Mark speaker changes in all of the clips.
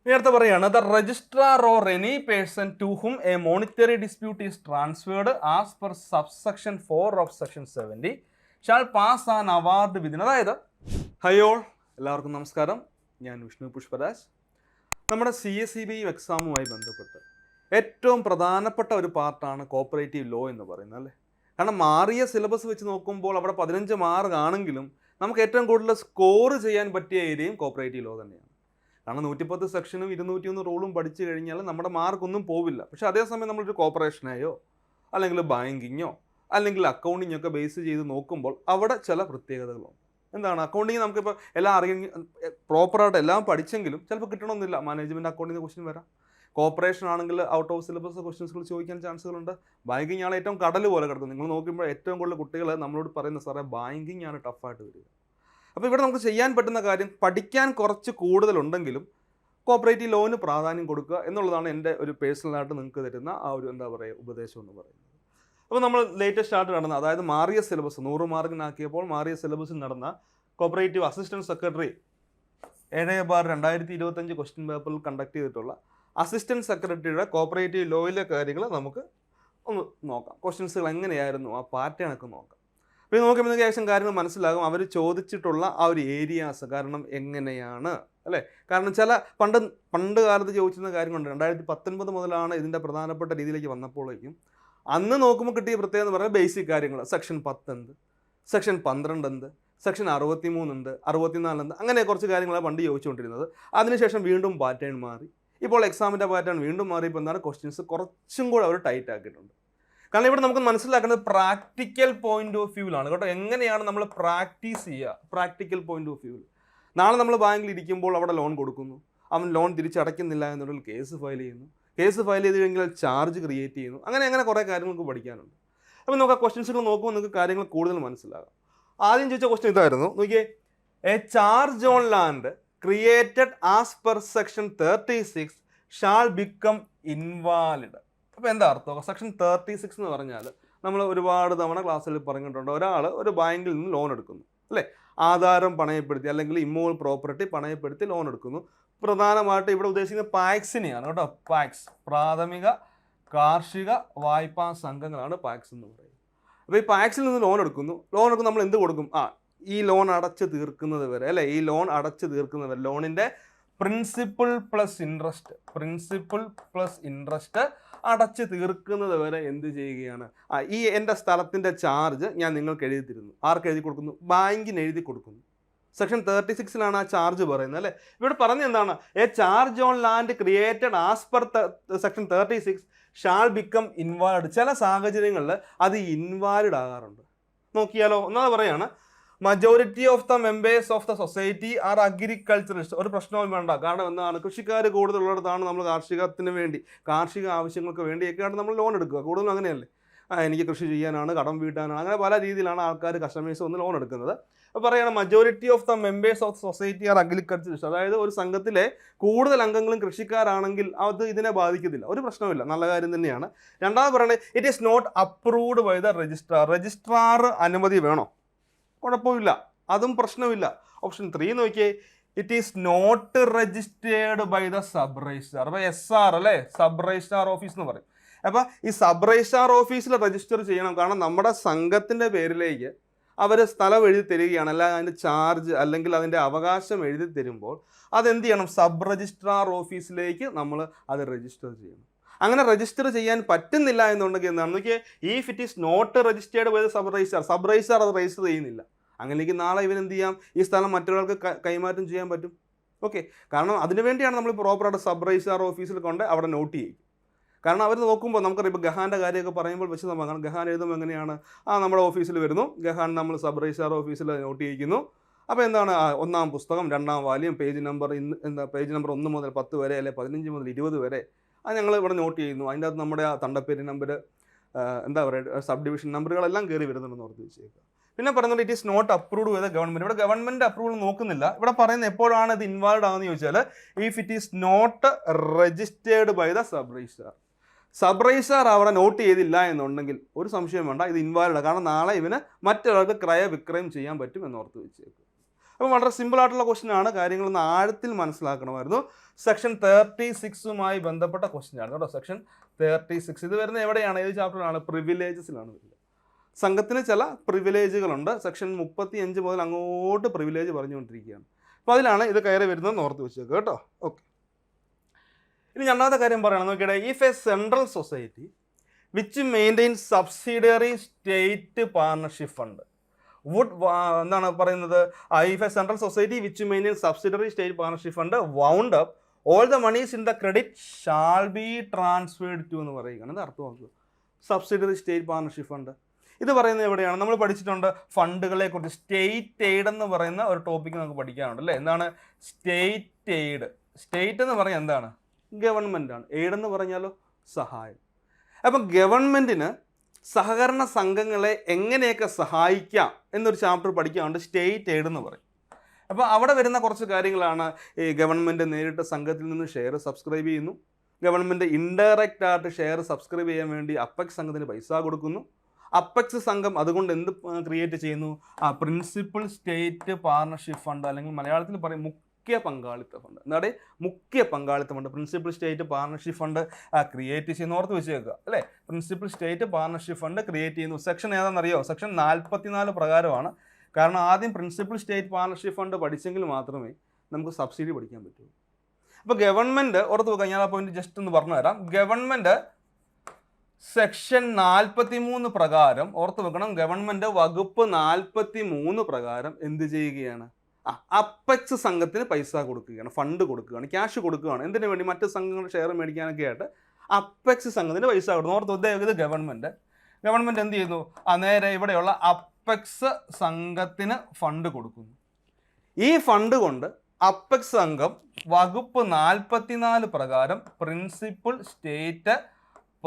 Speaker 1: നേരത്തെ പറയാണ് the registrar or any person to whom a monetary dispute is transferred as per subsection 4 of section 70 shall pass an award within. അതായത് ഹയോൾ എല്ലാവർക്കും നമസ്കാരം, ഞാൻ വിഷ്ണു പുഷ്പരാജ്. നമ്മുടെ CSEB എക്സാമുമായി ബന്ധപ്പെട്ട് ഏറ്റവും പ്രധാനപ്പെട്ട ഒരു പാർട്ടാണ് കോപ്പറേറ്റീവ് ലോ എന്ന് പറയുന്നത്, അല്ലേ? കാരണം മാറിയ സിലബസ് വെച്ച് നോക്കുമ്പോൾ അവിടെ 15 മാർക്ക് ആണെങ്കിലും നമുക്ക് ഏറ്റവും കൂടുതൽ സ്കോർ ചെയ്യാൻ പറ്റിയ ഏരിയയും കോപ്പറേറ്റീവ് ലോ തന്നെയാണ്. കാരണം 110 സെക്ഷനും 201 റൂളും പഠിച്ചു കഴിഞ്ഞാൽ നമ്മുടെ മാർക്കൊന്നും പോവില്ല. പക്ഷേ അതേസമയം നമ്മളൊരു കോർപ്പറേഷനെയോ അല്ലെങ്കിൽ ബാങ്കിങ്ങോ അല്ലെങ്കിൽ അക്കൗണ്ടിങ്ങോ ഒക്കെ ബേസ് ചെയ്ത് നോക്കുമ്പോൾ അവിടെ ചില പ്രത്യേകതകളുണ്ട്. എന്താണ് അക്കൗണ്ടിങ്? നമുക്കിപ്പോൾ എല്ലാം പ്രോപ്പറായിട്ട് എല്ലാം പഠിച്ചെങ്കിലും ചിലപ്പോൾ കിട്ടണമെന്നില്ല. മാനേജ്മെൻറ്റ് അക്കൗണ്ടിങ് ക്വസ്റ്റ്യൻ വരാം. കോർപ്പറേഷൻ ആണെങ്കിൽ ഔട്ട് ഓഫ് സിലബസ് ക്വസ്റ്റ്യൻസുകൾ ചോദിക്കാൻ ചാൻസുകളുണ്ട്. ബാങ്കിങ് ആണ് ഏറ്റവും കടൽ പോലെ കിടക്കുന്നത്. നിങ്ങൾ നോക്കുമ്പോൾ ഏറ്റവും കൂടുതൽ കുട്ടികൾ നമ്മളോട് പറയുന്ന സാറേ ബാങ്കിങ് ആണ് ടഫായിട്ട് വരിക. അപ്പോൾ ഇവിടെ നമുക്ക് ചെയ്യാൻ പറ്റുന്ന കാര്യം പഠിക്കാൻ കുറച്ച് കൂടുതലുണ്ടെങ്കിലും കോപ്പറേറ്റീവ് ലോന് പ്രാധാന്യം കൊടുക്കുക എന്നുള്ളതാണ് എൻ്റെ ഒരു പേഴ്സണലായിട്ട് നിങ്ങൾക്ക് തരുന്ന ആ ഒരു ഉപദേശം എന്ന് പറയുന്നത്. അപ്പോൾ നമ്മൾ ലേറ്റസ്റ്റ് ആയിട്ട് നടന്ന, അതായത് മാറിയ സിലബസ് 100 മാർക്കിനാക്കിയപ്പോൾ മാറിയ സിലബസിൽ നടന്ന കോപ്പറേറ്റീവ് അസിസ്റ്റൻറ്റ് സെക്രട്ടറി 7/2025 ക്വസ്റ്റ്യൻ പേപ്പറിൽ കണ്ടക്ട് ചെയ്തിട്ടുള്ള അസിസ്റ്റൻറ്റ് സെക്രട്ടറിയുടെ കോപ്പറേറ്റീവ് ലോയിലെ കാര്യങ്ങൾ നമുക്ക് ഒന്ന് നോക്കാം. ക്വസ്റ്റ്യൻസുകൾ എങ്ങനെയായിരുന്നു, ആ പാറ്റേൺ ഒക്കെ നോക്കാം. അപ്പോൾ നോക്കുമ്പോൾ നിങ്ങൾക്ക് ഏകദേശം കാര്യങ്ങൾ മനസ്സിലാകും. അവർ ചോദിച്ചിട്ടുള്ള ആ ഒരു ഏരിയാസ് കാരണം എങ്ങനെയാണ്, അല്ലേ? കാരണം ചില പണ്ട് കാലത്ത് ചോദിച്ചിരുന്ന കാര്യങ്ങളുണ്ട്. 2019 മുതലാണ് ഇതിൻ്റെ പ്രധാനപ്പെട്ട രീതിയിലേക്ക് വന്നപ്പോഴേക്കും അന്ന് നോക്കുമ്പോൾ കിട്ടിയ പ്രത്യേകത എന്ന് പറഞ്ഞാൽ ബേസിക് കാര്യങ്ങൾ. സെക്ഷൻ 10 എന്ത്, സെക്ഷൻ 12 എന്ത്, സെക്ഷൻ 63 ഉണ്ട്, 64 ഉണ്ട്, അങ്ങനെ കുറച്ച് കാര്യങ്ങളാണ് പണ്ട് ചോദിച്ചുകൊണ്ടിരുന്നത്. അതിനുശേഷം വീണ്ടും പാറ്റേൺ മാറി. ഇപ്പോൾ എക്സാമിൻ്റെ പാറ്റേൺ വീണ്ടും മാറിയപ്പോൾ എന്താണ്, ക്വസ്റ്റ്യൻസ് കുറച്ചും കൂടെ അവർ ടൈറ്റ് ആക്കിയിട്ടുണ്ട്. കാരണം ഇവിടെ നമുക്ക് മനസ്സിലാക്കുന്നത് പ്രാക്ടിക്കൽ പോയിന്റ് ഓഫ് വ്യൂവിലാണ് കേട്ടോ. എങ്ങനെയാണ് നമ്മൾ പ്രാക്ടീസ് ചെയ്യുക, പ്രാക്ടിക്കൽ പോയിന്റ് ഓഫ് വ്യൂവിൽ. നാളെ നമ്മൾ ബാങ്കിൽ ഇരിക്കുമ്പോൾ അവിടെ ലോൺ കൊടുക്കുന്നു, അവൻ ലോൺ തിരിച്ചടയ്ക്കുന്നില്ല എന്നുള്ള കേസ് ഫയൽ ചെയ്യുന്നു, കേസ് ഫയൽ ചെയ്ത് കഴിഞ്ഞാൽ ചാർജ് ക്രിയേറ്റ് ചെയ്യുന്നു, അങ്ങനെ കുറേ കാര്യങ്ങൾക്ക് പഠിക്കാനുണ്ട്. അപ്പോൾ നമുക്ക് ആ ക്വസ്റ്റ്യൻസുകൾ നോക്കുമ്പോൾ നിങ്ങൾക്ക് കാര്യങ്ങൾ കൂടുതൽ മനസ്സിലാകാം. ആദ്യം ചോദിച്ച ക്വസ്റ്റ്യൻ ഇതായിരുന്നു, നോക്കിയേ. A charge on land created as per section 36 shall become invalid. അപ്പോൾ എന്താ അർത്ഥം? സെക്ഷൻ 36 എന്ന് പറഞ്ഞാൽ നമ്മൾ ഒരുപാട് തവണ ക്ലാസ്സിൽ പറഞ്ഞിട്ടുണ്ട്. ഒരാൾ ഒരു ബാങ്കിൽ നിന്ന് ലോൺ എടുക്കുന്നു, അല്ലേ? ആധാരം പണയപ്പെടുത്തി അല്ലെങ്കിൽ ഇമ്മൂവൽ പ്രോപ്പർട്ടി പണയപ്പെടുത്തി ലോൺ എടുക്കുന്നു. പ്രധാനമായിട്ട് ഇവിടെ ഉദ്ദേശിക്കുന്നത് പാക്സിനെയാണ് കേട്ടോ. പാക്സ്, പ്രാഥമിക കാർഷിക വായ്പാ സംഘങ്ങളാണ് പാക്സ് എന്ന് പറയുന്നത്. അപ്പോൾ ഈ പാക്സിൽ നിന്ന് ലോൺ എടുക്കുന്നു നമ്മൾ എന്ത് കൊടുക്കും? ഈ ലോൺ അടച്ച് തീർക്കുന്നത് വരെ, അല്ലേ? ഈ ലോൺ അടച്ച് തീർക്കുന്നത് വരെ ലോണിൻ്റെ പ്രിൻസിപ്പിൾ പ്ലസ് ഇൻട്രസ്റ്റ് അടച്ച് തീർക്കുന്നത് വരെ എന്ത് ചെയ്യുകയാണ്? ഈ എൻ്റെ സ്ഥലത്തിൻ്റെ ചാർജ് ഞാൻ നിങ്ങൾക്ക് എഴുതി തരുന്നു. ആർക്ക് എഴുതി കൊടുക്കുന്നു? ബാങ്കിന് എഴുതി കൊടുക്കുന്നു. സെക്ഷൻ 36 ആ ചാർജ് പറയുന്നത്, അല്ലേ? ഇവിടെ പറഞ്ഞ എന്താണ്? A charge on land created as per section 36 shall become invalid. ചില സാഹചര്യങ്ങളിൽ അത് ഇൻവാലിഡ് ആകാറുണ്ട്. നോക്കിയാലോ, ഒന്നാമത് പറയാണ്, majority of the members of the society are agriculturist. ഒരു പ്രശ്നവും വേണ്ട. കാരണം എന്താണ്, കൃഷിക്കാർ കൂടുതലുള്ളിടത്താണ് നമ്മൾ കാർഷികത്തിന് വേണ്ടി, കാർഷിക ആവശ്യങ്ങൾക്ക് വേണ്ടിയൊക്കെയാണ് നമ്മൾ ലോൺ എടുക്കുക. കൂടുതലും അങ്ങനെയല്ലേ? എനിക്ക് കൃഷി ചെയ്യാനാണ്, കടം വീട്ടാനാണ്, അങ്ങനെ പല രീതിയിലാണ് ആൾക്കാർ കസ്റ്റമേഴ്സ് വന്ന് ലോൺ എടുക്കുന്നത്. അപ്പോൾ പറയുകയാണ് majority of the members of society are agriculturist. അതായത് ഒരു സംഘത്തിലെ കൂടുതൽ അംഗങ്ങളും കൃഷിക്കാരാണെങ്കിൽ അത് ഇതിനെ ബാധിക്കത്തില്ല, ഒരു പ്രശ്നമില്ല, നല്ല കാര്യം തന്നെയാണ്. രണ്ടാമത് പറയുന്നത്, it is not approved by the registrar. Registrar അനുമതി വേണോ? കുഴപ്പമില്ല, അതും പ്രശ്നമില്ല. ഓപ്ഷൻ 3 നോക്കിയേ, it is not registered by the sub registrar. അപ്പോൾ SR, അല്ലേ? സബ് രജിസ്ട്രാർ ഓഫീസ് എന്ന് പറയും. അപ്പോൾ ഈ സബ് രജിസ്ട്രാർ ഓഫീസിൽ രജിസ്റ്റർ ചെയ്യണം. കാരണം നമ്മുടെ സംഘത്തിൻ്റെ പേരിലേക്ക് അവർ സ്ഥലം എഴുതി തരികയാണ്, അല്ല അതിൻ്റെ ചാർജ് അല്ലെങ്കിൽ അതിൻ്റെ അവകാശം എഴുതി തരുമ്പോൾ അതെന്ത് ചെയ്യണം? സബ് രജിസ്ട്രാർ ഓഫീസിലേക്ക് നമ്മൾ അത് രജിസ്റ്റർ ചെയ്യണം. അങ്ങനെ രജിസ്റ്റർ ചെയ്യാൻ പറ്റുന്നില്ല എന്നുണ്ടെങ്കിൽ എന്താണ് നോക്കിയേ, if it is not registered by the sub registrar അത് രജിസ്റ്റർ ചെയ്യുന്നില്ല. അങ്ങനെയെങ്കിൽ നാളെ ഇവൻ എന്ത് ചെയ്യാം? ഈ സ്ഥലം മറ്റൊരാൾക്ക് കൈമാറ്റം ചെയ്യാൻ പറ്റും. ഓക്കെ, കാരണം അതിനുവേണ്ടിയാണ് നമ്മൾ പ്രോപ്പറായിട്ട് സബ് രജിസ്ട്രാർ ഓഫീസിൽ കൊണ്ട് അവിടെ നോട്ട് ചെയ്യും. കാരണം അവർ നോക്കുമ്പോൾ നമുക്കറിയാം, ഇപ്പോൾ ഗഹാൻ്റെ കാര്യമൊക്കെ പറയുമ്പോൾ വെച്ച് നോക്കാം. ഗഹാൻ എഴുതുമ്പോൾ എങ്ങനെയാണ്? നമ്മുടെ ഓഫീസിൽ വരുന്നു, ഗഹാൻ നമ്മൾ സബ് രജിസ്ട്രാർ ഓഫീസിൽ നോട്ട് ചെയ്യിക്കുന്നു. അപ്പോൾ എന്താണ്, 1-ാം പുസ്തകം 2-ാം വാല്യം പേജ് നമ്പർ 1 മുതൽ 10 വരെ, അല്ലെ 15 മുതൽ 20 വരെ അത് ഞങ്ങൾ ഇവിടെ നോട്ട് ചെയ്യുന്നു. അതിൻ്റെ അകത്ത് നമ്മുടെ ആ തണ്ടപ്പേര് നമ്പർ, എന്താ പറയുക, സബ് ഡിവിഷൻ നമ്പറുകളെല്ലാം കയറി വരുന്നുണ്ടെന്ന് ഓർത്ത് വെച്ചേക്കുക. പിന്നെ പറയുന്നത് it is not approved by the government. ഇവിടെ ഗവൺമെൻറ് അപ്രൂവൽ നോക്കുന്നില്ല. ഇവിടെ പറയുന്നത് എപ്പോഴാണ് ഇത് ഇൻവാലിഡ് ആകുന്നത് ചോദിച്ചാൽ, if it is not registered by the sub registrar. Sub registrar അവിടെ നോട്ട് ചെയ്തില്ല എന്നുണ്ടെങ്കിൽ ഒരു സംശയം വേണ്ട, ഇത് ഇൻവാലിഡ്. കാരണം നാളെ ഇവന് മറ്റൊരാൾക്ക് ക്രയവിക്രയം ചെയ്യാൻ പറ്റും എന്നോർത്ത് വെച്ചേക്കുക. അപ്പോൾ വളരെ സിമ്പിളായിട്ടുള്ള ക്വസ്റ്റ്യൻ ആണ്, കാര്യങ്ങളൊന്ന് ആഴത്തിൽ മനസ്സിലാക്കണമായിരുന്നു. സെക്ഷൻ 36 ബന്ധപ്പെട്ട ക്വസ്റ്റ്യൻ ആണ് കേട്ടോ. സെക്ഷൻ 36 ഇത് വരുന്നത് എവിടെയാണ്, ഏത് ചാപ്റ്ററാണ്? പ്രിവിലേജസിലാണ് വരുന്നത്. സംഘത്തിന് ചില പ്രിവിലേജുകളുണ്ട്. സെക്ഷൻ 35 മുതൽ അങ്ങോട്ട് പ്രിവിലേജ് പറഞ്ഞുകൊണ്ടിരിക്കുകയാണ്. അപ്പോൾ അതിലാണ് ഇത് കയറി വരുന്നത്, ഓർത്ത് വെച്ചേക്കുക കേട്ടോ. ഓക്കെ, ഇനി രണ്ടാമത്തെ കാര്യം പറയണം നോക്കിയുടെ. If a central society which maintain subsidiary state partnership fund would എന്താണ് പറയുന്നത്, if a central society which maintain subsidiary state partnership fund wound up all the monies in the credit shall be transferred to എന്ന് പറയുകയാണ്. ഇത് അർത്ഥമാക്കുക subsidiary state partnership fund. ഇത് പറയുന്നത് എവിടെയാണ്? നമ്മൾ പഠിച്ചിട്ടുണ്ട് ഫണ്ടുകളെ കുറിച്ച്. സ്റ്റേറ്റ് എയ്ഡ് എന്ന് പറയുന്ന ഒരു ടോപ്പിക്ക് നമുക്ക് പഠിക്കാനുണ്ട് അല്ലേ. എന്താണ് സ്റ്റേറ്റ് എയ്ഡ്? സ്റ്റേറ്റ് എന്ന് പറഞ്ഞാൽ എന്താണ്? ഗവൺമെൻറ് ആണ്. എയ്ഡ് എന്ന് പറഞ്ഞാലോ സഹായം. അപ്പം ഗവൺമെൻറ്റിന് സഹകരണ സംഘങ്ങളെ എങ്ങനെയൊക്കെ സഹായിക്കാം എന്നൊരു ചാപ്റ്റർ പഠിക്കാനുണ്ട്, സ്റ്റേറ്റ് എയ്ഡ് എന്ന് പറയും. അപ്പോൾ അവിടെ വരുന്ന കുറച്ച് കാര്യങ്ങളാണ് ഈ ഗവൺമെൻറ് നേരിട്ട് സംഘത്തിൽ നിന്ന് ഷെയർ സബ്സ്ക്രൈബ് ചെയ്യുന്നു, ഗവൺമെൻറ് ഇൻഡയറക്റ്റ് ആയിട്ട് ഷെയർ സബ്സ്ക്രൈബ് ചെയ്യാൻ വേണ്ടി അപ്പെക്സ് സംഘത്തിന് പൈസ കൊടുക്കുന്നു, അപ്പെക്സ് സംഘം അതുകൊണ്ട് എന്ത് ക്രിയേറ്റ് ചെയ്യുന്നു, പ്രിൻസിപ്പൽ സ്റ്റേറ്റ് പാർട്ണർഷിപ്പ് ഫണ്ട്, അല്ലെങ്കിൽ മലയാളത്തിൽ പറയും മുഖ്യ പങ്കാളിത്ത ഫണ്ട്. എന്താണ് മുഖ്യ പങ്കാളിത്ത fund? Principal state partnership fund create ചെയ്യുന്ന, ഓർത്ത് വെച്ചേക്കുക അല്ലേ. Principal state partnership fund create ചെയ്യുന്നു. സെക്ഷൻ ഏതാണെന്നറിയോ? സെക്ഷൻ 44 പ്രകാരമാണ്. കാരണം ആദ്യം പ്രിൻസിപ്പൽ സ്റ്റേറ്റ് പാർട്ണർഷിപ്പ് ഫണ്ട് പഠിച്ചെങ്കിൽ മാത്രമേ നമുക്ക് സബ്സിഡി പഠിക്കാൻ പറ്റൂ. അപ്പോൾ ഗവൺമെൻറ്, ഓർത്ത് വെക്കുക, ഞാൻ ആ പോയിന്റ് ജസ്റ്റ് ഒന്ന് പറഞ്ഞു തരാം. ഗവൺമെൻറ് സെക്ഷൻ 43 പ്രകാരം, ഓർത്ത് വെക്കണം, ഗവൺമെൻറ് വകുപ്പ് 43 പ്രകാരം എന്ത് ചെയ്യുകയാണ്? അപ്പെക്സ് സംഘത്തിന് പൈസ കൊടുക്കുകയാണ്, ഫണ്ട് കൊടുക്കുകയാണ്, ക്യാഷ് കൊടുക്കുകയാണ്. എന്തിനു വേണ്ടി? മറ്റ് സംഘങ്ങളുടെ ഷെയർ മേടിക്കാനൊക്കെ ആയിട്ട് അപ്പെക്സ് സംഘത്തിന് പൈസ കൊടുക്കുന്നു. ഓർത്ത് ഇത് ഗവൺമെൻറ് എന്ത് ചെയ്യുന്നു? നേരെ ഇവിടെയുള്ള അപ്പെക്സ് സംഘത്തിന് ഫണ്ട് കൊടുക്കുന്നു. ഈ ഫണ്ട് കൊണ്ട് അപ്പെക്സ് സംഘം വകുപ്പ് 44 പ്രകാരം പ്രിൻസിപ്പൽ സ്റ്റേറ്റ്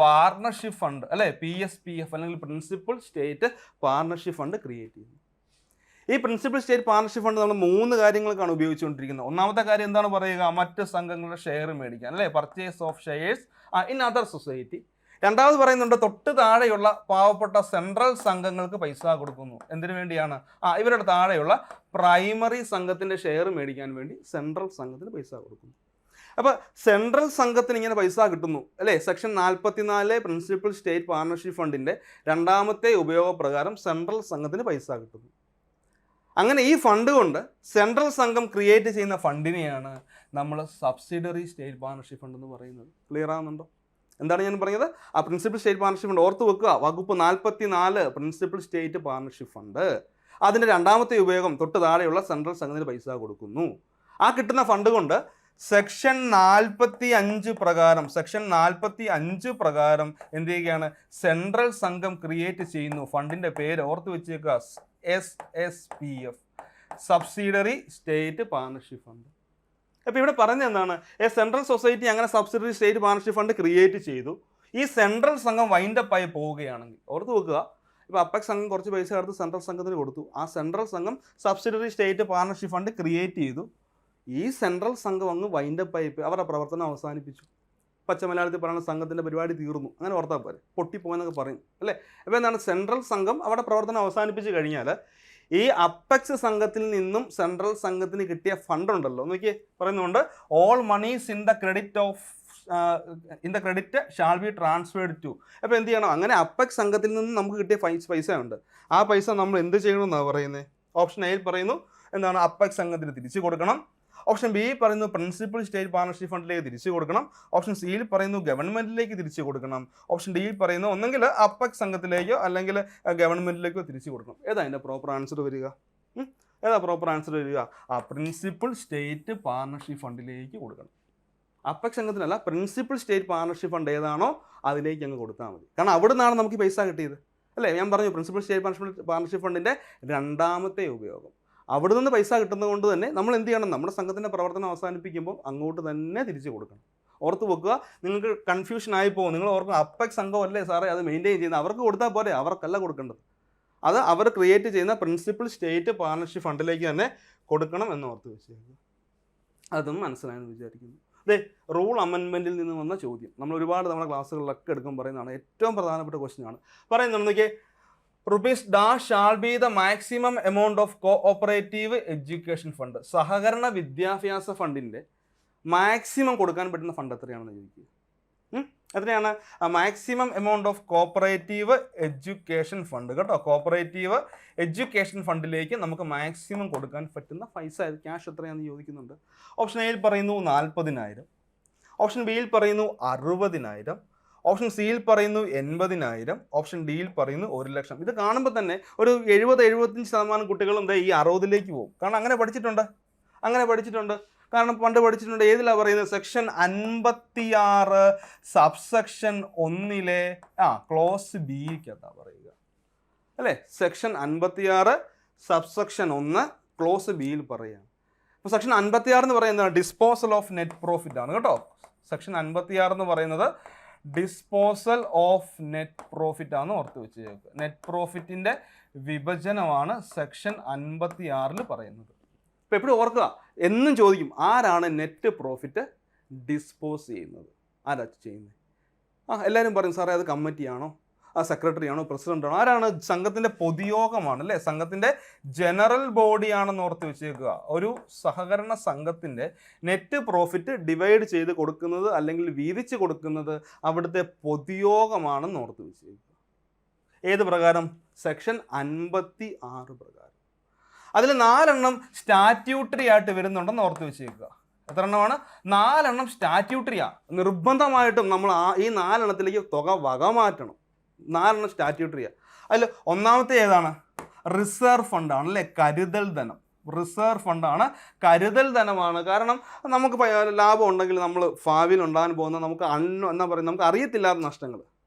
Speaker 1: പാർട്ണർഷിപ്പ് ഫണ്ട് അല്ലെ, PSPF അല്ലെങ്കിൽ principal state partnership fund create ചെയ്യുന്നു. ഈ പ്രിൻസിപ്പൽ സ്റ്റേറ്റ് പാർട്ണർഷിപ്പ് ഫണ്ട് നമ്മൾ 3 കാര്യങ്ങൾക്കാണ് ഉപയോഗിച്ചുകൊണ്ടിരിക്കുന്നത്. ഒന്നാമത്തെ കാര്യം എന്താണ് പറയുക? മറ്റ് സംഘങ്ങളുടെ ഷെയർ മേടിക്കാൻ അല്ലെ, purchase of shares in other society. രണ്ടാമത് പറയുന്നുണ്ട് തൊട്ട് താഴെയുള്ള പാവപ്പെട്ട സെൻട്രൽ സംഘങ്ങൾക്ക് പൈസ കൊടുക്കുന്നു. എന്തിനു വേണ്ടിയാണ്? ഇവരുടെ താഴെയുള്ള പ്രൈമറി സംഘത്തിൻ്റെ ഷെയർ മേടിക്കാൻ വേണ്ടി സെൻട്രൽ സംഘത്തിന് പൈസ കൊടുക്കുന്നു. അപ്പോൾ സെൻട്രൽ സംഘത്തിന് ഇങ്ങനെ പൈസ കിട്ടുന്നു അല്ലേ. സെക്ഷൻ 44 പ്രിൻസിപ്പൽ സ്റ്റേറ്റ് പാർട്ണർഷിപ്പ് ഫണ്ടിൻ്റെ രണ്ടാമത്തെ ഉപയോഗപ്രകാരം സെൻട്രൽ സംഘത്തിന് പൈസ കിട്ടുന്നു. അങ്ങനെ ഈ ഫണ്ട് കൊണ്ട് സെൻട്രൽ സംഘം ക്രിയേറ്റ് ചെയ്യുന്ന ഫണ്ടിനെയാണ് നമ്മൾ സബ്സിഡറി സ്റ്റേറ്റ് പാർട്ണർഷിപ്പ് ഫണ്ട് എന്ന് പറയുന്നത്. ക്ലിയർ ആകുന്നുണ്ടോ? എന്താണ് ഞാൻ പറഞ്ഞത്? പ്രിൻസിപ്പൽ സ്റ്റേറ്റ് പാർട്ണർഷിപ്പ് ഫണ്ട് ഓർത്ത് വെക്കുക. വകുപ്പ് 44 പ്രിൻസിപ്പൽ സ്റ്റേറ്റ് പാർട്ണർഷിപ്പ് ഫണ്ട്. അതിൻ്റെ രണ്ടാമത്തെ ഉപയോഗം തൊട്ട് താഴെയുള്ള സെൻട്രൽ സംഘത്തിന് പൈസ കൊടുക്കുന്നു. ആ കിട്ടുന്ന ഫണ്ട് കൊണ്ട് സെക്ഷൻ 45 പ്രകാരം എന്ത് ചെയ്യുകയാണ്? സെൻട്രൽ സംഘം ക്രിയേറ്റ് ചെയ്യുന്നു. ഫണ്ടിൻ്റെ പേര് ഓർത്ത് വെച്ചേക്കുക, SSPF, subsidiary state partnership fund. അപ്പോൾ ഇവിടെ പറഞ്ഞ എന്താണ്? സെൻട്രൽ സൊസൈറ്റി അങ്ങനെ subsidiary state partnership fund create ചെയ്തു. ഈ സെൻട്രൽ സംഘം വൈൻഡപ്പ് ആയി പോവുകയാണെങ്കിൽ, ഓർത്ത് വെക്കുക, ഇപ്പോൾ അപ്പെക്സ് സംഘം കുറച്ച് പൈസ എടുത്ത് സെൻട്രൽ സംഘത്തിന് കൊടുത്തു. ആ സെൻട്രൽ സംഘം subsidiary state partnership fund create ചെയ്തു. ഈ സെൻട്രൽ സംഘം അങ്ങ് വൈൻഡപ്പ് ആയി അവരുടെ പ്രവർത്തനം അവസാനിപ്പിച്ചു. പച്ച മലയാളത്തിൽ പറയുന്ന സംഘത്തിൻ്റെ പരിപാടി തീർന്നു, അങ്ങനെ ഓർത്താൽ പോരെ, പൊട്ടിപ്പോയെന്നൊക്കെ പറയും അല്ലേ. അപ്പോൾ എന്താണ്? സെൻട്രൽ സംഘം അവിടെ പ്രവർത്തനം അവസാനിപ്പിച്ച് കഴിഞ്ഞാൽ ഈ അപ്പെക്സ് സംഘത്തിൽ നിന്നും സെൻട്രൽ സംഘത്തിന് കിട്ടിയ ഫണ്ട് ഉണ്ടല്ലോ, നോക്കിയേ പറയുന്നുണ്ട്, all moneys in the credit shall be transferred to. അപ്പോൾ എന്ത് ചെയ്യണം? അങ്ങനെ അപ്പെക്സ് സംഘത്തിൽ നിന്നും നമുക്ക് കിട്ടിയ പൈസ ഉണ്ട്. ആ പൈസ നമ്മൾ എന്ത് ചെയ്യണമെന്നാണ് പറയുന്നത്? ഓപ്ഷൻ എയിൽ പറയുന്നു എന്താണ്? അപ്പെക്സ് സംഘത്തിന് തിരിച്ചു കൊടുക്കണം. ഓപ്ഷൻ ബി പറയുന്നു പ്രിൻസിപ്പൽ സ്റ്റേറ്റ് പാർട്ണർഷിപ്പ് ഫണ്ടിലേക്ക് തിരിച്ചു കൊടുക്കണം. ഓപ്ഷൻ സിയിൽ പറയുന്നു ഗവൺമെൻറ്റിലേക്ക് തിരിച്ചു കൊടുക്കണം. ഓപ്ഷൻ ഡിയിൽ പറയുന്നു ഒന്നെങ്കിൽ അപ്പെക്സ് സംഘത്തിലേക്കോ അല്ലെങ്കിൽ ഗവൺമെൻറ്റിലേക്കോ തിരിച്ചു കൊടുക്കണം. ഏതാ അതിൻ്റെ പ്രോപ്പർ ആൻസർ വരിക? പ്രിൻസിപ്പൽ സ്റ്റേറ്റ് പാർട്ണർഷിപ്പ് ഫണ്ടിലേക്ക് കൊടുക്കണം. അപ്പെക്സ് സംഘത്തിനല്ല, പ്രിൻസിപ്പൽ സ്റ്റേറ്റ് പാർട്ണർഷിപ്പ് ഫണ്ട് ഏതാണോ അതിലേക്ക് അങ്ങ് കൊടുത്താൽ മതി. കാരണം അവിടെ നിന്നാണ് നമുക്ക് ഈ പൈസ കിട്ടിയത് അല്ലേ. ഞാൻ പറഞ്ഞു പ്രിൻസിപ്പൽ സ്റ്റേറ്റ് പാർട്ണർഷിപ്പ് ഫണ്ടിൻ്റെ രണ്ടാമത്തെ ഉപയോഗം. അവിടെ നിന്ന് പൈസ കിട്ടുന്നത് കൊണ്ട് തന്നെ നമ്മൾ എന്ത് ചെയ്യണം? നമ്മുടെ സംഘത്തിൻ്റെ പ്രവർത്തനം അവസാനിപ്പിക്കുമ്പോൾ അങ്ങോട്ട് തന്നെ തിരിച്ചു കൊടുക്കണം. ഓർത്ത് വെക്കുക, നിങ്ങൾക്ക് കൺഫ്യൂഷൻ ആയി പോകും. നിങ്ങൾ ഓർക്കും അപ്പെക്സ് സംഘം അല്ലേ സാറേ അത് മെയിൻറ്റെയിൻ ചെയ്യുന്നത്, അവർക്ക് കൊടുത്താൽ പോരെ? അവർക്കല്ല കൊടുക്കേണ്ടത്. അത് അവർ ക്രിയേറ്റ് ചെയ്യുന്ന പ്രിൻസിപ്പൽ സ്റ്റേറ്റ് പാർട്ണർഷിപ്പ് ഫണ്ടിലേക്ക് തന്നെ കൊടുക്കണം എന്ന് ഓർത്ത് വെച്ചേക്കുക. അതും മനസ്സിലായെന്ന് വിചാരിക്കുന്നു. അതെ, റൂൾ അമെൻമെൻറ്റിൽ നിന്ന് വന്ന ചോദ്യം നമ്മൾ ഒരുപാട് നമ്മുടെ ക്ലാസ്സുകളിലൊക്കെ എടുക്കാൻ പറയുന്നതാണ്. ഏറ്റവും പ്രധാനപ്പെട്ട ക്വസ്റ്റ്യൻ ആണ്. പറയുന്നുണ്ടെങ്കിൽ rupees dash shall be the maximum amount of cooperative education fund. സഹകരണ വിദ്യാഭ്യാസ ഫണ്ടിൻ്റെ മാക്സിമം കൊടുക്കാൻ പറ്റുന്ന ഫണ്ട് എത്രയാണെന്ന് ചോദിക്കുക. എത്രയാണ്? Maximum amount of cooperative education fund കേട്ടോ. കോപ്പറേറ്റീവ് എഡ്യൂക്കേഷൻ ഫണ്ടിലേക്ക് നമുക്ക് മാക്സിമം കൊടുക്കാൻ പറ്റുന്ന പൈസ ക്യാഷ് എത്രയാണെന്ന് ചോദിക്കുന്നുണ്ട്. ഓപ്ഷൻ എയിൽ പറയുന്നു 40,000, ഓപ്ഷൻ ബിയിൽ പറയുന്നു 60,000, ഓപ്ഷൻ സിയിൽ പറയുന്നു 80,000, ഓപ്ഷൻ ഡിയിൽ പറയുന്നു 1,00,000. ഇത് കാണുമ്പോൾ തന്നെ ഒരു 70-75% കുട്ടികളും ഈ 60ലേക്ക് പോകും. കാരണം അങ്ങനെ പഠിച്ചിട്ടുണ്ട്. കാരണം പണ്ട് പഠിച്ചിട്ടുണ്ട്. ഏതിലാണ് പറയുന്നത്? സെക്ഷൻ 56 സബ്സെക്ഷൻ 1 ക്ലോസ് ബിക്കകത്താണ് പറയുക അല്ലേ? സെക്ഷൻ 56 സബ്സെക്ഷൻ 1 ക്ലോസ് ബിയിൽ പറയുക. അപ്പോൾ സെക്ഷൻ 56 എന്ന് പറയുന്നത് ഡിസ്പോസൽ ഓഫ് നെറ്റ് പ്രോഫിറ്റ് ആണ് കേട്ടോ. സെക്ഷൻ 56 എന്ന് പറയുന്നത് ഡിസ്പോസൽ ഓഫ് നെറ്റ് പ്രോഫിറ്റ് ആണ്, ഓർത്ത് വെച്ചേക്കുക. നെറ്റ് പ്രോഫിറ്റിൻ്റെ വിഭജനമാണ് സെക്ഷൻ 56 പറയുന്നത്. ഇപ്പോൾ എപ്പോഴും ഓർക്കുക, എന്നും ചോദിക്കും ആരാണ് നെറ്റ് പ്രോഫിറ്റ് ഡിസ്പോസ് ചെയ്യുന്നത്, ആരാ ചെയ്യുന്നത്? എല്ലാവരും പറയും സാറേ അത് കമ്മിറ്റിയാണോ, സെക്രട്ടറി ആണോ, പ്രസിഡന്റ് ആണോ? ആരാണ്? സംഘത്തിൻ്റെ പൊതുയോഗമാണ് അല്ലേ, സംഘത്തിൻ്റെ ജനറൽ ബോഡിയാണെന്ന് ഓർത്ത് വെച്ചേക്കുക. ഒരു സഹകരണ സംഘത്തിൻ്റെ നെറ്റ് പ്രോഫിറ്റ് ഡിവൈഡ് ചെയ്ത് കൊടുക്കുന്നത് അല്ലെങ്കിൽ വീതിച്ച് കൊടുക്കുന്നത് അവിടുത്തെ പൊതുയോഗമാണെന്ന് ഓർത്ത് വെച്ചേക്കുക. ഏത് പ്രകാരം? സെക്ഷൻ 56 പ്രകാരം. അതിൽ 4 സ്റ്റാറ്റ്യൂട്ടറി ആയിട്ട് വരുന്നുണ്ടെന്ന് ഓർത്ത് വെച്ചേക്കുക. എത്ര എണ്ണമാണ്? 4 സ്റ്റാറ്റ്യൂട്ടറിയാണ്. നിർബന്ധമായിട്ടും നമ്മൾ ഈ 4 തുക വകമാറ്റണം. 4 സ്റ്റാറ്റ്യൂട്ടറിയാണ്. അതിൽ ഒന്നാമത്തെ ഏതാണ്? റിസർവ് ഫണ്ടാണ് അല്ലേ, കരുതൽ ധനം. റിസർവ് ഫണ്ടാണ്, കരുതൽ ധനമാണ്. കാരണം നമുക്ക് ലാഭം ഉണ്ടെങ്കിൽ നമ്മൾ ഭാവിയിൽ ഉണ്ടാകാൻ പോകുന്ന നമുക്ക് നമുക്ക് അറിയത്തില്ലാത്ത നഷ്ടങ്ങൾ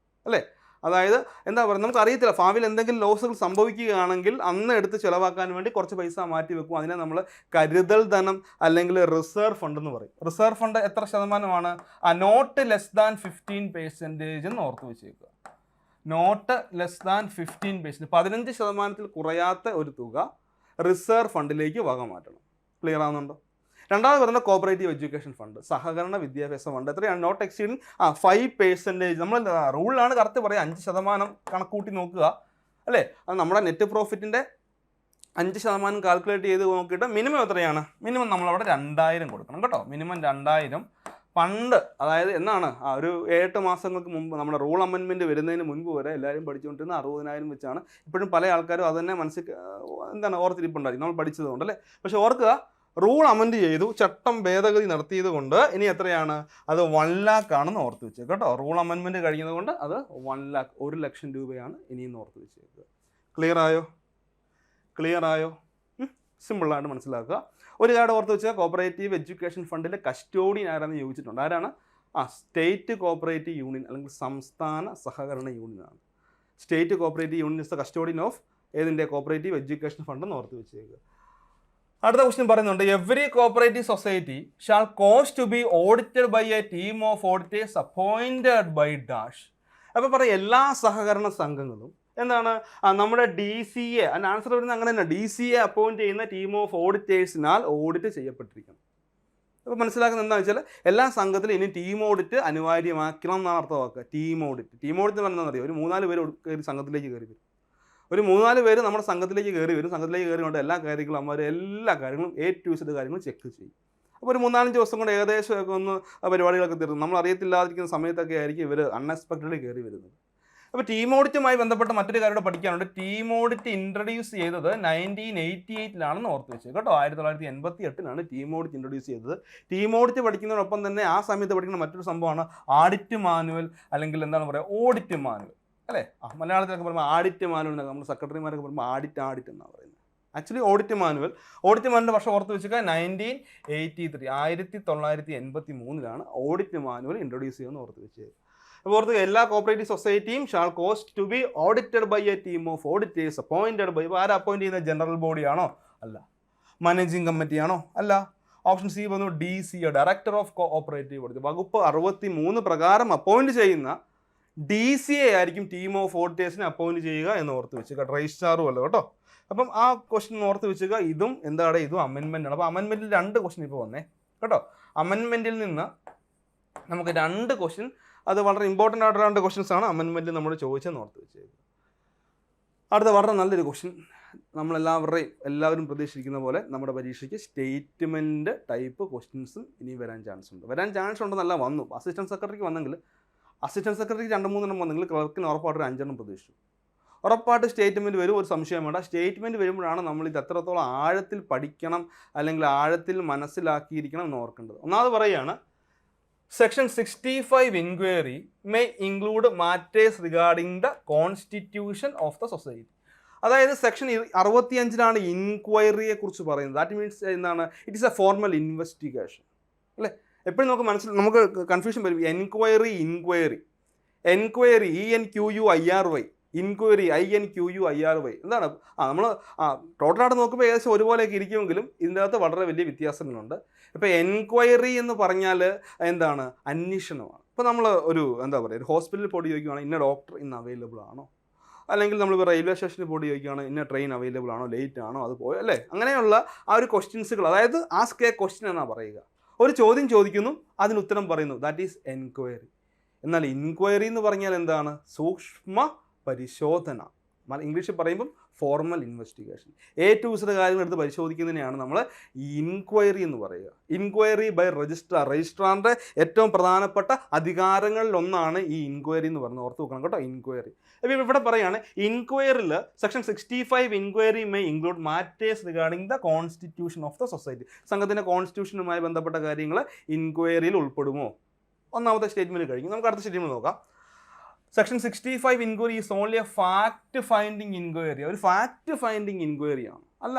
Speaker 1: അല്ലേ, അതായത് എന്താ പറയുക, നമുക്ക് അറിയത്തില്ല ഭാവിയിൽ എന്തെങ്കിലും ലോസുകൾ സംഭവിക്കുകയാണെങ്കിൽ അന്ന് എടുത്ത് ചിലവാക്കാൻ വേണ്ടി കുറച്ച് പൈസ മാറ്റി വെക്കും. അതിനെ നമ്മൾ കരുതൽ ധനം അല്ലെങ്കിൽ റിസർവ് ഫണ്ട് എന്ന് പറയും. റിസർവ് ഫണ്ട് എത്ര ശതമാനമാണ്? നോട്ട് ലെസ് ദാൻ 15% എന്ന് ഓർത്ത് വെച്ചേക്കുക. നോട്ട് ലെസ് ദാൻ 15%, 15% കുറയാത്ത ഒരു തുക റിസർവ് ഫണ്ടിലേക്ക് വകമാറ്റണം. ക്ലിയർ ആവുന്നുണ്ടോ? രണ്ടാമത് പറയുന്ന കോപ്പറേറ്റീവ് എഡ്യൂക്കേഷൻ ഫണ്ട്, സഹകരണ വിദ്യാഭ്യാസ ഫണ്ട്. എത്രയാണ്? Not exceeding 5%. നമ്മൾ റൂളിലാണ് കറക്റ്റ് പറയുക, 5% കണക്കൂട്ടി നോക്കുക അല്ലേ. അത് നമ്മുടെ നെറ്റ് പ്രോഫിറ്റിൻ്റെ 5% കാൽക്കുലേറ്റ് ചെയ്ത് നോക്കിയിട്ട് മിനിമം എത്രയാണ്? മിനിമം നമ്മളവിടെ 2,000 കൊടുക്കണം കേട്ടോ. മിനിമം 2,000. പണ്ട് അതായത് എന്നാണ് ഒരു 8 മാസങ്ങൾക്ക് മുമ്പ് നമ്മുടെ റൂൾ അമെൻമെൻറ്റ് വരുന്നതിന് മുൻപ് വരെ എല്ലാവരും പഠിച്ചുകൊണ്ടിരുന്ന 60,000 വെച്ചാണ്. ഇപ്പോഴും പല ആൾക്കാരും അത് തന്നെ മനസ്സിൽ ഓർത്തിരിപ്പുണ്ടായിരിക്കും നമ്മൾ പഠിച്ചതുകൊണ്ട് അല്ലേ. പക്ഷെ ഓർക്കുക, റൂൾ അമെൻഡ് ചെയ്തു, ചട്ടം ഭേദഗതി നടത്തിയത് കൊണ്ട് ഇനി എത്രയാണ്? അത് 1,00,000 ആണെന്ന് ഓർത്ത് വെച്ചേക്കുക കേട്ടോ. റൂൾ അമെൻമെൻറ്റ് കഴിയുന്നത് കൊണ്ട് അത് 1,00,000, 1,00,000 രൂപയാണ് ഇനിയെന്ന് ഓർത്ത് വെച്ചേക്കുക. ക്ലിയർ ആയോ? സിമ്പിളായിട്ട് മനസ്സിലാക്കുക. ഒരു കാര്യം ഓർത്ത് വെച്ചാൽ കോപ്പറേറ്റീവ് എഡ്യൂക്കേഷൻ ഫണ്ടിലെ കസ്റ്റോഡിയൻ ആരാണെന്ന് ചോദിച്ചിട്ടുണ്ട്. ആരാണ്? സ്റ്റേറ്റ് കോപ്പറേറ്റീവ് യൂണിയൻ അല്ലെങ്കിൽ സംസ്ഥാന സഹകരണ യൂണിയനാണ്. State cooperative union is the custodian of ഏതിൻ്റെ? കോപ്പറേറ്റീവ് എഡ്യൂക്കേഷൻ ഫണ്ട് എന്ന് ഓർത്ത് വെച്ചേക്കുക. അടുത്ത ക്വസ്റ്റ്യൻ പറയുന്നുണ്ട്, every cooperative society shall cost to be audited by a team of auditors appointed by dash. അപ്പോൾ പറയും എല്ലാ സഹകരണ സംഘങ്ങളും എന്താണ് നമ്മുടെ DCA, അതിൻ്റെ ആൻസർ വരുന്നത് അങ്ങനെ തന്നെ, DCA അപ്പോയിൻറ്റ് ചെയ്യുന്ന ടീം ഓഫ് ഓഡിറ്റേഴ്സിനാൽ ഓഡിറ്റ് ചെയ്യപ്പെട്ടിരിക്കണം. അപ്പോൾ മനസ്സിലാക്കുന്നത് എന്താണെന്ന് വെച്ചാൽ എല്ലാ സംഘത്തിലും ഇനി ടീം ഓഡിറ്റ് അനിവാര്യമാക്കണം എന്നാണ് അർത്ഥമാക്കുക. ടീം ഓഡിറ്റ് പറഞ്ഞാൽ അറിയാം, ഒരു 3-4 പേര് കയറി സംഘത്തിലേക്ക് കയറി വരും. ഒരു 3-4 പേര് നമ്മുടെ സംഘത്തിലേക്ക് കയറി വരും. സംഘത്തിലേക്ക് കയറി കൊണ്ട് എല്ലാ കാര്യങ്ങളും A to Z കാര്യങ്ങളും ചെക്ക് ചെയ്യും. അപ്പോൾ ഒരു 3-4 ദിവസം കൊണ്ട് ഏകദേശം ഒന്ന് പരിപാടികളൊക്കെ തീർന്നു. നമ്മൾ അറിയത്തില്ലാതിരിക്കുന്ന സമയത്തൊക്കെ ആയിരിക്കും ഇവർ അൺഎക്സ്പെക്റ്റഡ്ലി കയറി വരുന്നത്. അപ്പോൾ ടീം ഓഡിറ്റുമായി ബന്ധപ്പെട്ട മറ്റൊരു കാര്യം കൂടെ പഠിക്കാനുണ്ട്. ടീം ഓഡിറ്റ് ഇൻട്രൊഡ്യൂസ് ചെയ്തത് 1988 ഓർത്ത് വെച്ചത് കേട്ടോ. 1988 ടീം ഓഡിറ്റ് ഇൻട്രൊഡ്യൂസ് ചെയ്തത്. ടീം ഓഡിറ്റ് പഠിക്കുന്നതിനൊപ്പം തന്നെ ആ സമയത്ത് പഠിക്കുന്ന മറ്റൊരു സംഭവമാണ് ആഡിറ്റ് മാനുവൽ, അല്ലെങ്കിൽ എന്താണ് പറയുക, ഓഡിറ്റ് മാനുവൽ അല്ലേ. മലയാളത്തിലൊക്കെ പറയുമ്പോൾ ആഡിറ്റ് മാനുവൽ എന്നൊക്കെ നമ്മൾ സെക്രട്ടറിമാരൊക്കെ പറയുമ്പോൾ ആഡിറ്റ് എന്നാണ് പറയുന്നത്. ആക്ച്വലി ഓഡിറ്റ് മാനുവലിൻ്റെ വർഷം ഓർത്ത് വെച്ചാൽ 1983, 1983 ഓഡിറ്റ് മാനുവൽ ഇൻട്രൊഡ്യൂസ് ചെയ്യുമെന്ന് ഓർത്ത് വെച്ചത്. അപ്പോൾ ഓർത്ത് എല്ലാ കോപ്പറേറ്റീവ് സൊസൈറ്റിയും shall cost to be audited by a team of auditors appointed by. ഇപ്പോൾ ആരാ അപ്പോയിൻറ്റ് ചെയ്യുന്ന? ജനറൽ ബോഡിയാണോ? അല്ല. മാനേജിങ് കമ്മിറ്റിയാണോ? അല്ല. ഓപ്ഷൻ സി വന്നു DCA, director of cooperative audit. വകുപ്പ് 63 പ്രകാരം അപ്പോയിൻറ്റ് ചെയ്യുന്ന DCA ആയിരിക്കും ടീം ഓഫ് ഓഡിറ്റേഴ്സിനെ അപ്പോയിൻറ്റ് ചെയ്യുക എന്ന് ഓർത്ത് വെച്ചുക. രജിസ്ട്രാറും അല്ല കേട്ടോ. അപ്പം ആ ക്വസ്റ്റ്യൻ ഓർത്ത് വെച്ചുക. ഇതും എന്താണ്? ഇതും അമെൻമെൻ്റ് ആണ്. അപ്പോൾ അമെൻമെൻറ്റിൽ 2 ക്വസ്റ്റ്യൻ ഇപ്പോൾ വന്നേ കേട്ടോ. അമെൻമെൻറ്റിൽ നിന്ന് നമുക്ക് 2 ക്വസ്റ്റ്യൻ, അത് വളരെ ഇമ്പോർട്ടൻ്റ് ആയിട്ടുള്ള 2 ക്വസ്റ്റ്യൻസ് ആണ് അമെൻമെൻറ്റിൽ നമ്മൾ ചോദിച്ചതെന്ന് ഓർത്ത് വെച്ചേക്കുക. അടുത്ത വളരെ നല്ലൊരു ക്വസ്റ്റ്യൻ, എല്ലാവരും പ്രതീക്ഷിക്കുന്ന പോലെ നമ്മുടെ പരീക്ഷയ്ക്ക് സ്റ്റേറ്റ്മെൻറ്റ് ടൈപ്പ് ക്വസ്റ്റ്യൻസും ഇനി വരാൻ ചാൻസ് ഉണ്ടെന്നല്ല വന്നു. അസിസ്റ്റൻറ്റ് സെക്രട്ടറിക്ക് വന്നെങ്കിൽ അസിസ്റ്റൻറ്റ് സെക്രട്ടറിക്ക് 2-3 വന്നെങ്കിൽ ക്ലർക്കിന് ഉറപ്പായിട്ട് 5 പ്രതീക്ഷിച്ചു. ഉറപ്പായിട്ട് സ്റ്റേറ്റ്മെൻറ്റ് വരും, ഒരു സംശയം വേണ്ട. സ്റ്റേറ്റ്മെൻറ്റ് വരുമ്പോഴാണ് നമ്മൾ ഇത് എത്രത്തോളം ആഴത്തിൽ പഠിക്കണം അല്ലെങ്കിൽ ആഴത്തിൽ മനസ്സിലാക്കിയിരിക്കണം എന്ന് ഓർക്കേണ്ടത്. ഒന്നാമത് പറയുകയാണ്, section 65 inquiry may include matters regarding the constitution of the society. അതായത് സെക്ഷൻ 65 ഇൻക്വയറിയെ കുറിച്ച് പറയുന്നത്. ദാറ്റ് മീൻസ് എന്താണ്? It is A formal investigation അല്ലേ? എപ്പോഴും നമുക്ക് കൺഫ്യൂഷൻ വരും. എൻക്വയറി ENQUIRY, ഇൻക്വയറി INQUIRY എന്താണ്? നമ്മൾ ടോട്ടലായിട്ട് നോക്കുമ്പോൾ ഏകദേശം ഒരുപോലെയൊക്കെ ഇരിക്കുമെങ്കിലും ഇതിൻ്റെ അകത്ത് വളരെ വലിയ വ്യത്യാസങ്ങളുണ്ട്. ഇപ്പോൾ എൻക്വയറി എന്ന് പറഞ്ഞാൽ എന്താണ്? അന്വേഷണമാണ്. ഇപ്പോൾ നമ്മൾ ഒരു ഒരു ഹോസ്പിറ്റലിൽ പോയി ചോദിക്കുകയാണെങ്കിൽ ഇന്ന ഡോക്ടർ ഇന്ന് അവൈലബിൾ ആണോ, അല്ലെങ്കിൽ നമ്മളിപ്പോൾ റെയിൽവേ സ്റ്റേഷനിൽ പോയി ചോദിക്കുകയാണെങ്കിൽ ഇന്ന ട്രെയിൻ അവൈലബിൾ ആണോ, ലേറ്റ് ആണോ, അത് പോയോ അല്ലേ? അങ്ങനെയുള്ള ആ ഒരു ക്വസ്റ്റ്യൻസുകൾ, അതായത് ആസ്ക് എ ക്വസ്റ്റ്യൻ എന്നാണ് പറയുക. ഒരു ചോദ്യം ചോദിക്കുന്നു, അതിന് ഉത്തരം പറയുന്നു, ദാറ്റ് ഈസ് എൻക്വയറി. എന്നാൽ ഇൻക്വയറി എന്ന് പറഞ്ഞാൽ എന്താണ്? സൂക്ഷ്മ പരിശോധന. ഇംഗ്ലീഷിൽ പറയുമ്പം formal investigation. A to Z കാര്യങ്ങൾ എടുത്ത് പരിശോധിക്കുന്നതിനെയാണ് നമ്മൾ ഇൻക്വയറി എന്ന് പറയുക. ഇൻക്വയറി ബൈ രജിസ്ട്രാറിൻ്റെ ഏറ്റവും പ്രധാനപ്പെട്ട അധികാരങ്ങളിലൊന്നാണ് ഈ ഇൻക്വയറി എന്ന് പറയുന്നത്. ഓർത്ത് വെക്കണം കേട്ടോ, ഇൻക്വയറി. അപ്പോൾ ഇവിടെ പറയുകയാണ്, ഇൻക്വയറിൽ section 65 inquiry may include matters regarding the constitution of the society. സംഘത്തിൻ്റെ കോൺസ്റ്റിറ്റ്യൂഷനുമായി ബന്ധപ്പെട്ട കാര്യങ്ങൾ ഇൻക്വയറിയിൽ ഉൾപ്പെടുമോ? ഒന്നാമത്തെ സ്റ്റേറ്റ്മെൻറ്റ് കഴിഞ്ഞു. നമുക്ക് അടുത്ത സ്റ്റേറ്റ്മെൻറ്റ് നോക്കാം. Section 65 inquiry is only a fact finding inquiry. ഒരു ഫാക്ട് ഫൈൻഡിങ് ഇൻക്വയറിയാണ് അല്ല,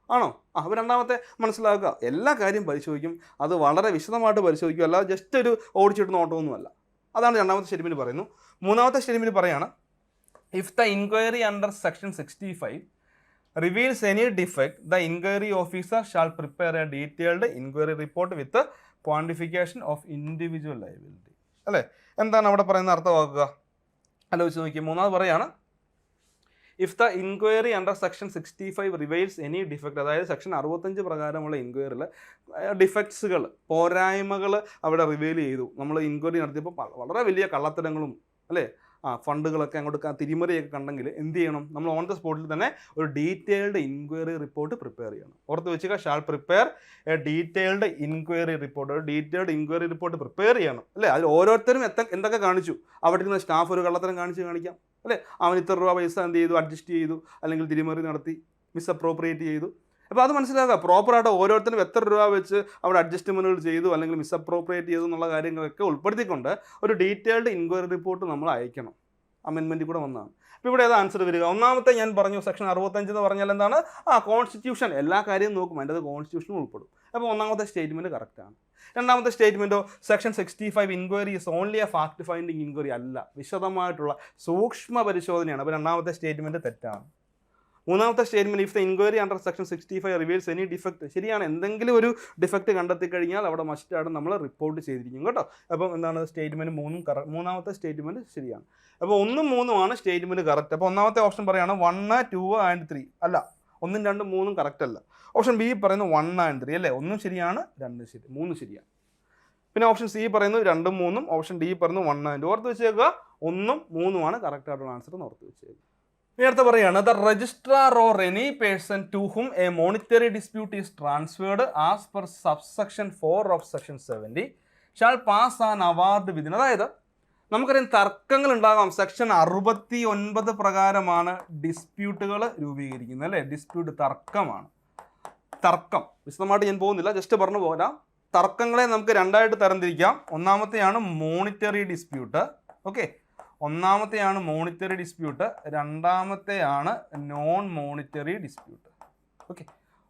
Speaker 1: ആണോ? അപ്പോൾ രണ്ടാമത്തെ മനസ്സിലാക്കുക, എല്ലാ കാര്യം പരിശോധിക്കും, അത് വളരെ വിശദമായിട്ട് പരിശോധിക്കും, അല്ലാതെ ജസ്റ്റ് ഒരു ഓടിച്ചിട്ട് നോട്ടമൊന്നുമല്ല. അതാണ് രണ്ടാമത്തെ സ്റ്റേറ്റ്മെൻറ്റ് പറയുന്നു. മൂന്നാമത്തെ സ്റ്റേറ്റ്മെൻറ്റ് പറയാണ്, if the inquiry under section 65 reveals any defect the inquiry officer shall prepare a detailed inquiry report with quantification of individual liability. അല്ലേ? എന്താണ് അവിടെ പറയുന്ന അർത്ഥമാക്കുക? ആലോചിച്ച് നോക്കി. മൂന്നാമത് പറയാണ്, if the inquiry under section 65 reveals any defect, അതായത് സെക്ഷൻ 65 പ്രകാരമുള്ള ഇൻക്വയറിയിൽ ഡിഫക്ട്സുകൾ, പോരായ്മകൾ അവിടെ റിവീൽ ചെയ്തു. നമ്മൾ ഇൻക്വയറി നടത്തിയപ്പോൾ വളരെ വലിയ കള്ളത്തരങ്ങളും അല്ലേ, ഫണ്ടുകളൊക്കെ അങ്ങോട്ട് തിരിമറിയൊക്കെ കണ്ടെങ്കിൽ എന്ത് ചെയ്യണം? നമ്മൾ ഓൺ ദ സ്പോട്ടിൽ തന്നെ ഒരു ഡീറ്റെയിൽഡ് ഇൻക്വയറി റിപ്പോർട്ട് പ്രിപ്പയർ ചെയ്യണം. ഓർത്ത് വെച്ചുക, shall prepare a detailed inquiry report. ഒരു ഡീറ്റെയിൽഡ് ഇൻക്വയറി റിപ്പോർട്ട് പ്രിപ്പയർ ചെയ്യണം അല്ലേ? അതിൽ ഓരോരുത്തരും എന്തൊക്കെ കാണിച്ചു? അവിടെ ഇരുന്ന സ്റ്റാഫ് ഒരു കള്ളത്തരം കാണിക്കാം അല്ലേ? അവൻ ഇത്ര രൂപ പൈസ എന്ത് ചെയ്തു? അഡ്ജസ്റ്റ് ചെയ്തു, അല്ലെങ്കിൽ തിരിമറി നടത്തി, മിസ്അപ്രോപ്രിയേറ്റ് ചെയ്തു. അപ്പോൾ അത് മനസ്സിലാക്കുക, പ്രോപ്പറായിട്ട് ഓരോരുത്തരും എത്ര രൂപ വെച്ച് അവിടെ അഡ്ജസ്റ്റ്മെൻറ്റുകൾ ചെയ്തു അല്ലെങ്കിൽ മിസ്അപ്രോപ്രിയേറ്റ് ചെയ്തു എന്നുള്ള കാര്യങ്ങളൊക്കെ ഉൾപ്പെടുത്തിക്കൊണ്ട് ഒരു ഡീറ്റെയിൽഡ് ഇൻക്വയറി റിപ്പോർട്ട് നമ്മൾ അയക്കണം. അമെൻമെൻറ്റിൽ കൂടെ വന്നതാണ്. അപ്പോൾ ഇവിടെ ഏതാ ആൻസർ വരിക? ഒന്നാമത്തെ ഞാൻ പറഞ്ഞു, സെക്ഷൻ 65 എന്ന് പറഞ്ഞാൽ എന്താണ്? കോൺസ്റ്റിറ്റ്യൂഷൻ. എല്ലാ കാര്യവും നോക്കും, അതിൻ്റെ അത് കോൺസ്റ്റിറ്റ്യൂഷനും ഉൾപ്പെടും. അപ്പോൾ ഒന്നാമത്തെ സ്റ്റേറ്റ്മെൻറ്റ് കറക്റ്റാണ്. രണ്ടാമത്തെ സ്റ്റേറ്റ്മെൻറ്റോ, section 65 inquiry is only a fact finding inquiry അല്ല, വിശദമായിട്ടുള്ള സൂക്ഷ്മ പരിശോധനയാണ്. അപ്പോൾ രണ്ടാമത്തെ സ്റ്റേറ്റ്മെൻറ്റ് തെറ്റാണ്. മൂന്നാമത്തെ statement, if the inquiry under section 65 reveals any defect, ശരിയാണ്. എന്തെങ്കിലും ഒരു ഡിഫക്റ്റ് കണ്ടെത്തി കഴിഞ്ഞാൽ അവിടെ മസ്റ്റായിട്ട് നമ്മൾ റിപ്പോർട്ട് ചെയ്തിരിക്കും കേട്ടോ. അപ്പം എന്താണ്? സ്റ്റേറ്റ്മെൻറ്റ് മൂന്നാമത്തെ സ്റ്റേറ്റ്മെൻറ്റ് ശരിയാണ്. അപ്പോൾ 1, 3 സ്റ്റേറ്റ്മെൻറ്റ് കറക്റ്റ്. അപ്പോൾ ഒന്നാമത്തെ ഓപ്ഷൻ പറയുകയാണ് 1, 2 and 3 അല്ല, 1, 2, 3 കറക്റ്റ് അല്ല. ഓപ്ഷൻ ബി പറയുന്നു 1 and 3 അല്ലേ? 1 ശരിയാണ്, 2 ശരി, 3 ശരിയാണ്. പിന്നെ ഓപ്ഷൻ സി പറയുന്നു 2, 3, ഓപ്ഷൻ ഡി പറയുന്നു 1 and 2. ഓർത്ത് വെച്ചേക്കുക, 1, 3 കറക്റ്റ് ആയിട്ടുള്ള ആൻസർ എന്ന് ഓർത്ത് വെച്ചേക്കുക. നേരത്തെ പറയുകയാണ്, the registrar or any person to whom a monetary dispute is transferred as per subsection 4 of section 70 shall pass an award within. അതായത് നമുക്കറിയാം, തർക്കങ്ങൾ ഉണ്ടാകാം. സെക്ഷൻ 69 പ്രകാരമാണ് ഡിസ്പ്യൂട്ടുകൾ രൂപീകരിക്കുന്നത് അല്ലേ? ഡിസ്പ്യൂട്ട് തർക്കമാണ്. തർക്കം വിശദമായിട്ട് ഞാൻ പോകുന്നില്ല, ജസ്റ്റ് പറഞ്ഞു പോരാം. തർക്കങ്ങളെ നമുക്ക് രണ്ടായിട്ട് തരംതിരിക്കാം. ഒന്നാമത്തെയാണ് മോണിറ്ററി ഡിസ്പ്യൂട്ട്. ഓക്കെ, ഒന്നാമത്തെയാണ് മോണിറ്ററി ഡിസ്പ്യൂട്ട്, രണ്ടാമത്തെയാണ് നോൺ മോണിറ്ററി ഡിസ്പ്യൂട്ട്. ഓക്കെ,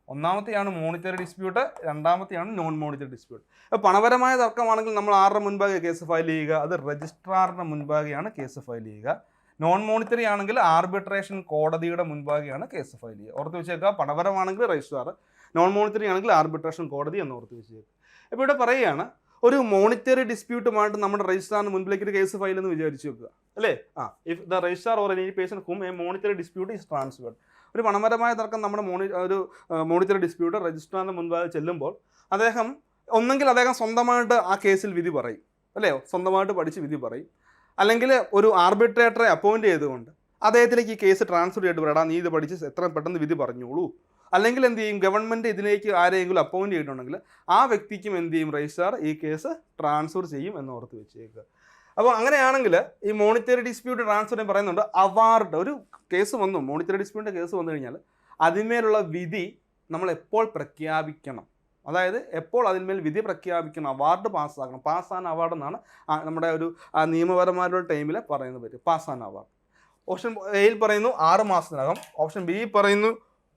Speaker 1: ഒന്നാമത്തെയാണ് മോണിറ്ററി ഡിസ്പ്യൂട്ട്, രണ്ടാമത്തെയാണ് നോൺ മോണിറ്ററി ഡിസ്പ്യൂട്ട്. അപ്പോൾ പണപരമായ തർക്കമാണെങ്കിൽ നമ്മൾ ആരുടെ മുൻപാകെ കേസ് ഫയൽ ചെയ്യുക? അത് രജിസ്ട്രാറിൻ്റെ മുൻപാകെയാണ് കേസ് ഫയൽ ചെയ്യുക. നോൺ മോണിറ്ററി ആണെങ്കിൽ ആർബിട്രേഷൻ കോടതിയുടെ മുൻപാകെയാണ് കേസ് ഫയൽ ചെയ്യുക. ഓർത്ത് വെച്ചേക്കുക, പണപരമാണെങ്കിൽ രജിസ്ട്രാർ, നോൺ മോണിറ്ററി ആണെങ്കിൽ ആർബിട്രേഷൻ കോടതി എന്ന് ഓർത്ത് വെച്ചേക്കുക. അപ്പോൾ ഇവിടെ പറയുകയാണ്, ഒരു മോണിറ്ററി ഡിസ്പ്യൂട്ടുമായിട്ട് നമ്മുടെ രജിസ്ട്രാറിന് മുൻപിലേക്ക് ഒരു കേസ് ഫയൽ എന്ന് വിചാരിച്ചു വെക്കുക അല്ലേ? If the registrar or any person whom a monetary dispute is transferred. ഒരു പണപരമായ തർക്കം നമ്മുടെ മോണിറ്ററി ഡിസ്പ്യൂട്ട് രജിസ്ട്രാറിന് മുൻപാകെ ചെല്ലുമ്പോൾ ഒന്നെങ്കിൽ അദ്ദേഹം സ്വന്തമായിട്ട് ആ കേസിൽ വിധി പറയും അല്ലേ? സ്വന്തമായിട്ട് പഠിച്ച് വിധി പറയും, അല്ലെങ്കിൽ ഒരു ആർബിട്രേറ്ററെ അപ്പോയിൻറ്റ് ചെയ്തുകൊണ്ട് അദ്ദേഹത്തിലേക്ക് ഈ കേസ് ട്രാൻസ്ഫർ ചെയ്തിട്ട് പറയടാ നീ ഇത് പഠിച്ച് എത്ര പെട്ടെന്ന് വിധി പറഞ്ഞോളൂ. അല്ലെങ്കിൽ എന്ത് ചെയ്യും, ഗവൺമെൻറ് ഇതിലേക്ക് ആരെങ്കിലും അപ്പോയിൻറ്റ് ചെയ്തിട്ടുണ്ടെങ്കിൽ ആ വ്യക്തിക്കും എന്ത് ചെയ്യും, രജിസ്ട്രാർ ഈ കേസ് ട്രാൻസ്ഫർ ചെയ്യും എന്ന് ഓർത്ത് വെച്ചേക്കുക. അപ്പോൾ അങ്ങനെയാണെങ്കിൽ ഈ മോണിറ്ററി ഡിസ്പ്യൂട്ട് ട്രാൻസ്ഫർ പറയുന്നുണ്ട് അവാർഡ്. ഒരു കേസ് വന്നു, മോണിറ്ററി ഡിസ്പ്യൂട്ടിൻ്റെ കേസ് വന്നു കഴിഞ്ഞാൽ അതിന്മേലുള്ള വിധി നമ്മൾ എപ്പോൾ പ്രഖ്യാപിക്കണം, അതായത് എപ്പോൾ അതിന്മേൽ വിധി പ്രഖ്യാപിക്കണം, അവാർഡ് പാസ്സാക്കണം. പാസ്സാൻ അവാർഡ് എന്നാണ് നമ്മുടെ ഒരു നിയമപരമായിട്ടുള്ള ടൈമിൽ പറയുന്നത് പറ്റും, പാസ്സാൻ അവാർഡ്. ഓപ്ഷൻ എയിൽ പറയുന്നു 6 മാസത്തിനകം, ഓപ്ഷൻ ബി പറയുന്നു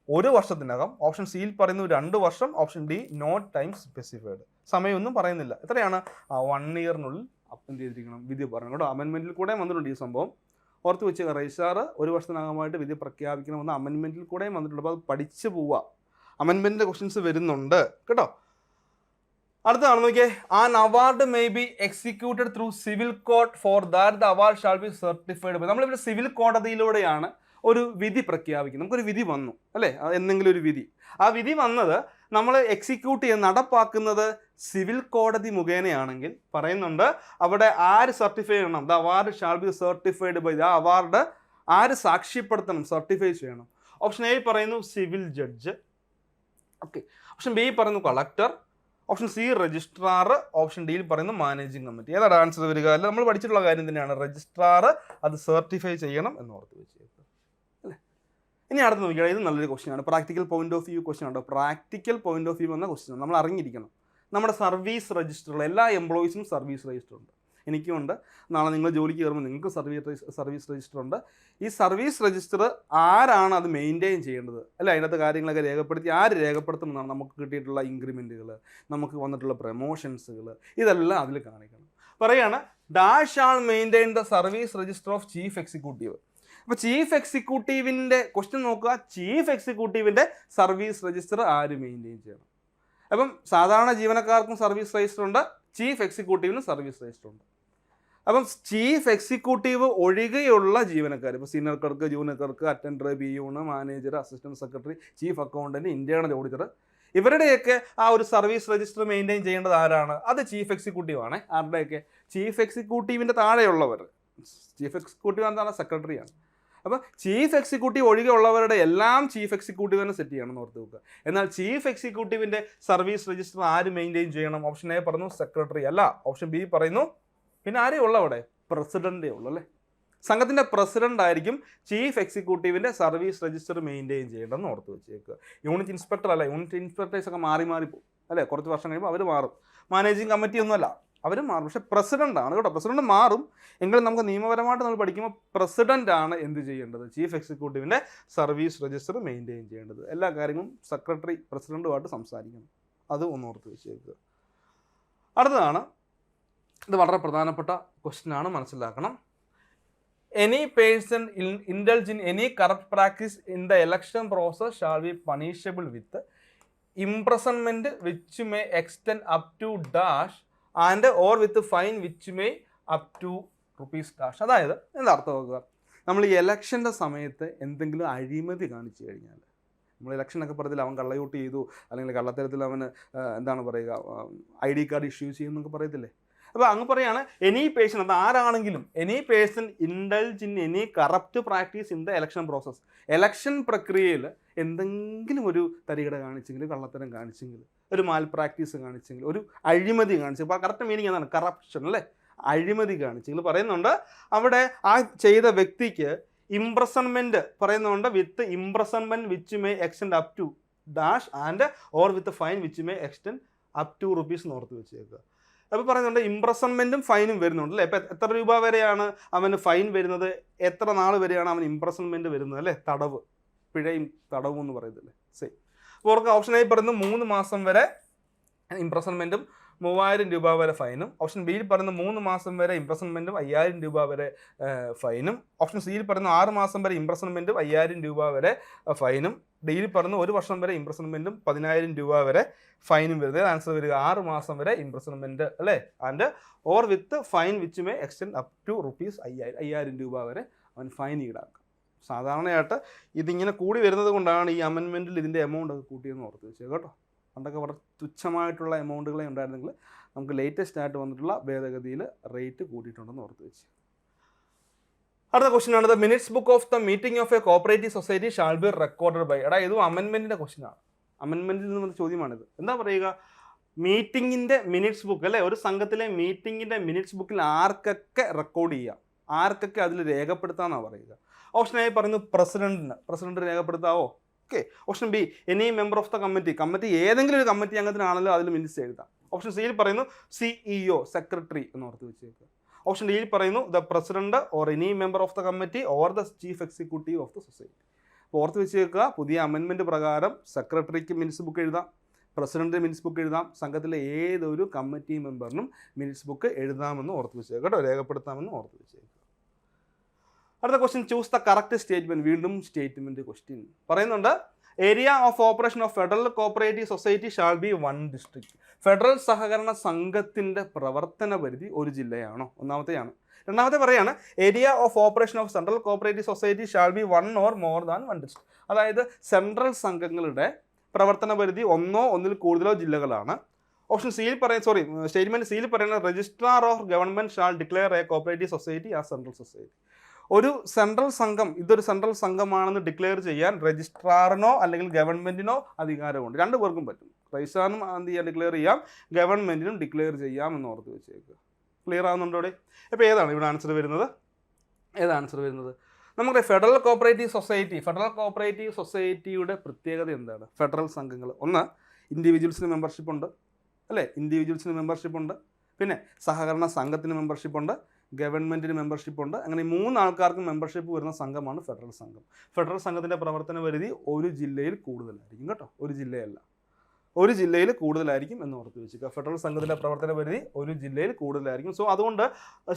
Speaker 1: 1 വർഷത്തിനകം, ഓപ്ഷൻ സിയിൽ പറയുന്നു 2 വർഷം, option D no time specified, സമയമൊന്നും പറയുന്നില്ല. എത്രയാണ് 1 ഇയറിനുള്ളിൽ എന്ത് ചെയ്തിരിക്കണം, വിധി പറയണം കേട്ടോ. അമെൻമെൻറ്റിൽ കൂടെ വന്നിട്ടുണ്ട് ഈ സംഭവം, ഓർത്ത് വെച്ച്. രജിസ്ട്രാർ 1 വർഷത്തിനകമായിട്ട് വിധി പ്രഖ്യാപിക്കണമെന്ന് അമെൻമെൻറ്റിൽ കൂടെയും വന്നിട്ടുണ്ട്. അപ്പോൾ അത് പഠിച്ചു പോവുക, അമെൻമെൻറ്റിൻ്റെ ക്വസ്റ്റ്യൻസ് വരുന്നുണ്ട് കേട്ടോ. അടുത്താണ് നോക്കിയേ, an award may be executed through civil court for that the award shall be certified by. നമ്മളിവിടെ സിവിൽ കോടതിയിലൂടെയാണ് ഒരു വിധി പ്രഖ്യാപിക്കുന്നത്. നമുക്കൊരു വിധി വന്നു അല്ലേ, എന്തെങ്കിലും ഒരു വിധി. ആ വിധി വന്നത് നമ്മൾ എക്സിക്യൂട്ട് ചെയ്ത് നടപ്പാക്കുന്നത് സിവിൽ കോടതി മുഖേനയാണെങ്കിൽ പറയുന്നുണ്ട് അവിടെ ആര് സർട്ടിഫൈ ചെയ്യണം, the award shall be certified by. ആ അവാർഡ് ആര് സാക്ഷ്യപ്പെടുത്തണം, സർട്ടിഫൈ ചെയ്യണം. ഓപ്ഷൻ എ പറയുന്നു civil judge, okay. Option B പറയുന്നു collector, option C registrar, option ഡിയിൽ പറയുന്നു മാനേജിംഗ് കമ്മിറ്റി. ഏതാണ് ആൻസർ വരിക? അല്ല, നമ്മൾ പഠിച്ചിട്ടുള്ള കാര്യം തന്നെയാണ്, രജിസ്ട്രാർ അത് സർട്ടിഫൈ ചെയ്യണം എന്ന് ഓർത്ത് വെച്ചേക്കുക അല്ലേ. ഇനി അടുത്ത് നോക്കിയാൽ ഇത് നല്ലൊരു ക്വസ്റ്റ്യൻ ആണ്, practical point of view question ആണ്. പ്രാക്ടിക്കൽ പോയിന്റ് ഓഫ് വ്യൂ എന്ന ക്വസ്റ്റ്യൻ നമ്മൾ അറിഞ്ഞിരിക്കണം. നമ്മുടെ സർവീസ് രജിസ്റ്ററുകൾ, എല്ലാ എംപ്ലോയീസിനും സർവീസ് രജിസ്റ്റർ ഉണ്ട്, എനിക്കും ഉണ്ട്. നാളെ നിങ്ങൾ ജോലിക്ക് കയറുമ്പോൾ നിങ്ങൾക്ക് സർവീസ് രജിസ്റ്റർ ഉണ്ട്. ഈ സർവീസ് രജിസ്റ്റർ ആരാണ് അത് മെയിൻറ്റെയിൻ ചെയ്യേണ്ടത് അല്ല, അതിനകത്ത് കാര്യങ്ങളൊക്കെ രേഖപ്പെടുത്തി ആര് രേഖപ്പെടുത്തുമെന്നാണ് നമുക്ക് കിട്ടിയിട്ടുള്ള ഇൻക്രിമെൻറ്റുകൾ, നമുക്ക് വന്നിട്ടുള്ള പ്രമോഷൻസുകൾ, ഇതെല്ലാം അതിൽ കാണിക്കണം. പറയുകയാണ് dash all maintain the service register of chief executive. അപ്പോൾ ചീഫ് എക്സിക്യൂട്ടീവിൻ്റെ ക്വസ്റ്റ്യൻ നോക്കുക, ചീഫ് എക്സിക്യൂട്ടീവിൻ്റെ സർവീസ് രജിസ്റ്റർ ആര് മെയിൻറ്റെയിൻ ചെയ്യണം. അപ്പം സാധാരണ ജീവനക്കാർക്കും സർവീസ് രജിസ്റ്റർ ഉണ്ട്, ചീഫ് എക്സിക്യൂട്ടീവിനും സർവീസ് രജിസ്റ്റർ ഉണ്ട്. അപ്പം ചീഫ് എക്സിക്യൂട്ടീവ് ഒഴികെയുള്ള ജീവനക്കാർ, ഇപ്പോൾ senior clerk, junior clerk, attender, peon, manager, assistant secretary, chief accountant, internal auditor, ഇവരുടെയൊക്കെ ആ ഒരു സർവീസ് രജിസ്റ്റർ മെയിൻറ്റെയിൻ ചെയ്യേണ്ടത് ആരാണ്? അത് ചീഫ് എക്സിക്യൂട്ടീവ് ആണ്. ആരുടെയൊക്കെ? ചീഫ് എക്സിക്യൂട്ടീവിൻ്റെ താഴെയുള്ളവർ. ചീഫ് എക്സിക്യൂട്ടീവ് എന്താണ്? സെക്രട്ടറിയാണ്. അപ്പോൾ ചീഫ് എക്സിക്യൂട്ടീവ് ഒഴികെയുള്ളവരുടെ എല്ലാം ചീഫ് എക്സിക്യൂട്ടീവ് തന്നെ സെറ്റ് ചെയ്യണം എന്ന് ഓർത്ത് വെക്കുക. എന്നാൽ ചീഫ് എക്സിക്യൂട്ടീവിൻ്റെ സർവീസ് രജിസ്റ്റർ ആര് മെയിൻറ്റെയിൻ ചെയ്യണം? ഓപ്ഷൻ എ പറയുന്നു സെക്രട്ടറി, അല്ല. ഓപ്ഷൻ ബി പറയുന്നു പിന്നെ ആരേ ഉള്ളൂ അവിടെ? പ്രസിഡൻ്റേ ഉള്ളൂ അല്ലേ. സംഘത്തിൻ്റെ പ്രസിഡൻ്റ് ആയിരിക്കും ചീഫ് എക്സിക്യൂട്ടീവിൻ്റെ സർവീസ് രജിസ്റ്റർ മെയിൻറ്റെയിൻ ചെയ്യേണ്ടതെന്ന് ഓർത്ത് വെച്ചേക്കുക. യൂണിറ്റ് ഇൻസ്പെക്ടർ അല്ല, യൂണിറ്റ് ഇൻസ്പെക്ടേഴ്സൊക്കെ മാറി പോകും അല്ലേ, കുറച്ച് വർഷം കഴിയുമ്പോൾ അവർ മാറും. മാനേജിങ് കമ്മിറ്റി ഒന്നുമല്ല, അവരും മാറും. പക്ഷേ പ്രസിഡൻ്റ് ആണ് കേട്ടോ, പ്രസിഡന്റ് മാറും. എങ്കിലും നമുക്ക് നിയമപരമായിട്ട് നമ്മൾ പഠിക്കുമ്പോൾ പ്രസിഡൻ്റ് ആണ് എന്ത് ചെയ്യേണ്ടത്? ചീഫ് എക്സിക്യൂട്ടീവിൻ്റെ സർവീസ് രജിസ്റ്റർ മെയിൻറ്റെയിൻ ചെയ്യേണ്ടത്. എല്ലാ കാര്യങ്ങളും സെക്രട്ടറി പ്രസിഡൻറ്റുമായിട്ട് സംസാരിക്കണം, അത് ഒന്ന് ഓർത്ത് വെച്ചേക്കുക. അടുത്തതാണ്, ഇത് വളരെ പ്രധാനപ്പെട്ട ക്വസ്റ്റ്യൻ ആണ്, മനസ്സിലാക്കണം. Any person indulge in any corrupt practice in the election process shall be punishable with imprisonment which may extend up to dash and or with fine which may up to rupees dash. അതായത് എന്താ അർത്ഥം നോക്കുക, നമ്മൾ ഈ ഇലക്ഷൻ്റെ സമയത്ത് എന്തെങ്കിലും അഴിമതി കാണിച്ചു കഴിഞ്ഞാൽ, നമ്മൾ ഇലക്ഷനൊക്കെ പറഞ്ഞില്ല അവൻ കള്ളയൂട്ട് ചെയ്തു, അല്ലെങ്കിൽ കള്ളത്തരത്തിൽ അവന് എന്താണ് പറയുക ID കാർഡ് ഇഷ്യൂ ചെയ്യുന്നൊക്കെ പറയത്തില്ലേ. അപ്പോൾ അങ്ങ് പറയാണ് എനി പേഴ്സൺ, അത് ആരാണെങ്കിലും, any person indulge in any corrupt practice in the election process, election പ്രക്രിയയിൽ എന്തെങ്കിലും ഒരു തരികിട കാണിച്ചെങ്കിൽ, കള്ളത്തരം കാണിച്ചെങ്കിൽ, ഒരു മാൽ പ്രാക്ടീസ് കാണിച്ചെങ്കിൽ, ഒരു അഴിമതി കാണിച്ചെങ്കിൽ, അപ്പോൾ കറക്റ്റ് മീനിങ് എന്താണ്? കറപ്ഷൻ അല്ലേ, അഴിമതി കാണിച്ചെങ്കിൽ പറയുന്നുണ്ട് അവിടെ ആ ചെയ്ത വ്യക്തിക്ക് ഇംപ്രസൺമെൻറ്റ് പറയുന്നുണ്ട് with imprisonment which may extend up to dash and or with fine which may extend up to rupees എന്ന് ഓർത്ത് വെച്ചേക്കുക. അപ്പോൾ പറയുന്നുണ്ട് ഇംപ്രസൺമെൻറ്റും ഫൈനും വരുന്നുണ്ട് അല്ലേ. ഇപ്പോൾ എത്ര രൂപ വരെയാണ് അവന് ഫൈൻ വരുന്നത്, എത്ര നാൾ വരെയാണ് അവന് ഇംപ്രസൺമെൻറ്റ് വരുന്നത് അല്ലേ, തടവ്, പിഴയും തടവും എന്ന് പറയുന്നില്ലേ, സെയിം. അപ്പോൾ അവർക്ക് ഓപ്ഷൻ എ പറയുന്നത് 3 മാസം വരെ ഇംപ്രസൺമെൻറ്റും 3000 രൂപ വരെ ഫൈനും. ഓപ്ഷൻ ബിയിൽ പറയുന്ന 3 മാസം വരെ ഇംപ്രസൺമെൻറ്റും 5000 രൂപ വരെ ഫൈനും. ഓപ്ഷൻ സിയിൽ പറയുന്ന 6 മാസം വരെ ഇംപ്രസൺമെൻറ്റും 5000 രൂപ വരെ ഫൈനും. ഡിയിൽ പറയുന്ന 1 വർഷം വരെ ഇംപ്രസൺമെൻറ്റും 10000 രൂപ വരെ ഫൈനും വരുന്നത്. ആൻസർ വരിക 6 മാസം വരെ ഇംപ്രസൺമെൻറ്റ് അല്ലേ, and or with fine which may extend up to rupees 5000 രൂപ വരെ അവൻ ഫൈൻ ഈടാക്കും. സാധാരണയായിട്ട് ഇതിങ്ങനെ കൂടി വരുന്നത് കൊണ്ടാണ് ഈ അമെൻമെൻറ്റിൽ ഇതിൻ്റെ എമൗണ്ട് ഒക്കെ കൂട്ടിയെന്ന് ഓർത്ത് വെച്ചത് കേട്ടോ. പണ്ടൊക്കെ വളരെ തുച്ഛമായിട്ടുള്ള എമൗണ്ടുകളെ ഉണ്ടായിരുന്നെങ്കിൽ നമുക്ക് ലേറ്റസ്റ്റ് ആയിട്ട് വന്നിട്ടുള്ള ഭേദഗതിയിൽ റേറ്റ് കൂട്ടിയിട്ടുണ്ടെന്ന് ഓർത്ത് വെച്ച്. അടുത്ത ക്വസ്റ്റൻ ആണ്, the minutes book of the meeting of a cooperative society shall be recorded by. എടാ ഇതും അമെൻമെന്റിന്റെ ക്വസ്റ്റൻ ആണ്. അമെൻമെന്റിൽ നിന്ന് വന്ന ചോദ്യമാണിത്. എന്താ പറയുക, മീറ്റിംഗിന്റെ മിനിറ്റ്സ് ബുക്ക് അല്ലേ, ഒരു സംഘത്തിലെ മീറ്റിംഗിന്റെ മിനിറ്റ്സ് ബുക്കിൽ ആർക്കൊക്കെ റെക്കോർഡ് ചെയ്യാം, ആർക്കൊക്കെ അതിൽ രേഖപ്പെടുത്താമെന്നാണ് പറയുക. ഓപ്ഷൻ എ പറയുന്നു പ്രസിഡന്റ് രേഖപ്പെടുത്താവോ. Okay. Option B any member of the committee ഏതെങ്കിലും ഒരു കമ്മിറ്റി അംഗത്തിനാണല്ലോ അതിൽ മിനിറ്റ്സ് എഴുതാം. ഓപ്ഷൻ സിയിൽ പറയുന്നു CEO സെക്രട്ടറി എന്ന് ഓർത്ത് വെച്ചേക്കുക. ഓപ്ഷൻ ഡിയിൽ പറയുന്നു the president or any member of the committee or the chief executive of the society. അപ്പോൾ ഓർത്ത് വെച്ചേക്കുക, പുതിയ അമെൻമെന്റ് പ്രകാരം സെക്രട്ടറിക്ക് മിനിറ്റ്സ് ബുക്ക് എഴുതാം, പ്രസിഡന്റിന് മിനിറ്റ്സ് ബുക്ക് എഴുതാം, സംഘത്തിലെ ഏതൊരു കമ്മിറ്റി മെമ്പറിനും മിനിറ്റ്സ് ബുക്ക് എഴുതാമെന്ന് ഓർത്ത് വെച്ചേക്കുക കേട്ടോ, രേഖപ്പെടുത്താമെന്ന് ഓർത്ത് വെച്ചേക്കുക. അടുത്ത question, choose the correct statement. വീണ്ടും സ്റ്റേറ്റ്മെന്റ് ക്വസ്റ്റ്യൻ പറയുന്നുണ്ട്, area of operation of federal cooperative society shall B 1 district. Federal സഹകരണ സംഘത്തിന്റെ പ്രവർത്തന പരിധി ഒരു ജില്ലയാണോ? ഒന്നാമത്തെയാണ്. രണ്ടാമത്തെ പറയാണ്, area of operation of central cooperative society shall B 1 or more than 1 district. അതായത് സെൻട്രൽ സംഘങ്ങളുടെ പ്രവർത്തന പരിധി ഒന്നോ ഒന്നിൽ കൂടുതലോ ജില്ലകളാണ്. ഓപ്ഷൻ സിയിൽ സ്റ്റേറ്റ്മെന്റ് സിയിൽ പറയുന്നത്, registrar of government shawl declare A cooperative society as central society. ഒരു സെൻട്രൽ സംഘം ഇതൊരു സെൻട്രൽ സംഘമാണെന്ന് ഡിക്ലെയർ ചെയ്യാൻ രജിസ്ട്രാറിനോ അല്ലെങ്കിൽ ഗവൺമെന്റിനോ അധികാരമുണ്ട്. രണ്ടു പേർക്കും പറ്റും. രജിസ്ട്രാറിനും എന്ത് ചെയ്യാൻ ഡിക്ലെയർ ചെയ്യാം, ഗവൺമെന്റിനും ഡിക്ലെയർ ചെയ്യാം എന്ന് ഓർത്ത് വെച്ചേക്കുക. ക്ലിയർ ആവുന്നുണ്ടോ ഇവിടെ? അപ്പോൾ ഏതാണ് ഇവിടെ ആൻസർ വരുന്നത്? നമ്മുടെ ഫെഡറൽ കോപ്പറേറ്റീവ് സൊസൈറ്റിയുടെ പ്രത്യേകത എന്താണ്? ഫെഡറൽ സംഘങ്ങൾ, ഒന്ന് ഇൻഡിവിജ്വൽസിന് മെമ്പർഷിപ്പ് ഉണ്ട് അല്ലേ, പിന്നെ സഹകരണ സംഘത്തിന് മെമ്പർഷിപ്പ് ഉണ്ട്, ഗവൺമെന്റിന് മെമ്പർഷിപ്പ് ഉണ്ട്. അങ്ങനെ 3 ആൾക്കാർക്ക് മെമ്പർഷിപ്പ് വരുന്ന സംഘമാണ് ഫെഡറൽ സംഘം. ഫെഡറൽ സംഘത്തിന്റെ പ്രവർത്തന പരിധി ഒരു ജില്ലയിൽ കൂടുതലായിരിക്കും കേട്ടോ, ഒരു ജില്ലയല്ല, ഒരു ജില്ലയിൽ കൂടുതലായിരിക്കും എന്ന് ഓർത്ത് വെക്കുക. ഫെഡറൽ സംഘത്തിന്റെ പ്രവർത്തന പരിധി ഒരു ജില്ലയിൽ കൂടുതലായിരിക്കും. സോ അതുകൊണ്ട്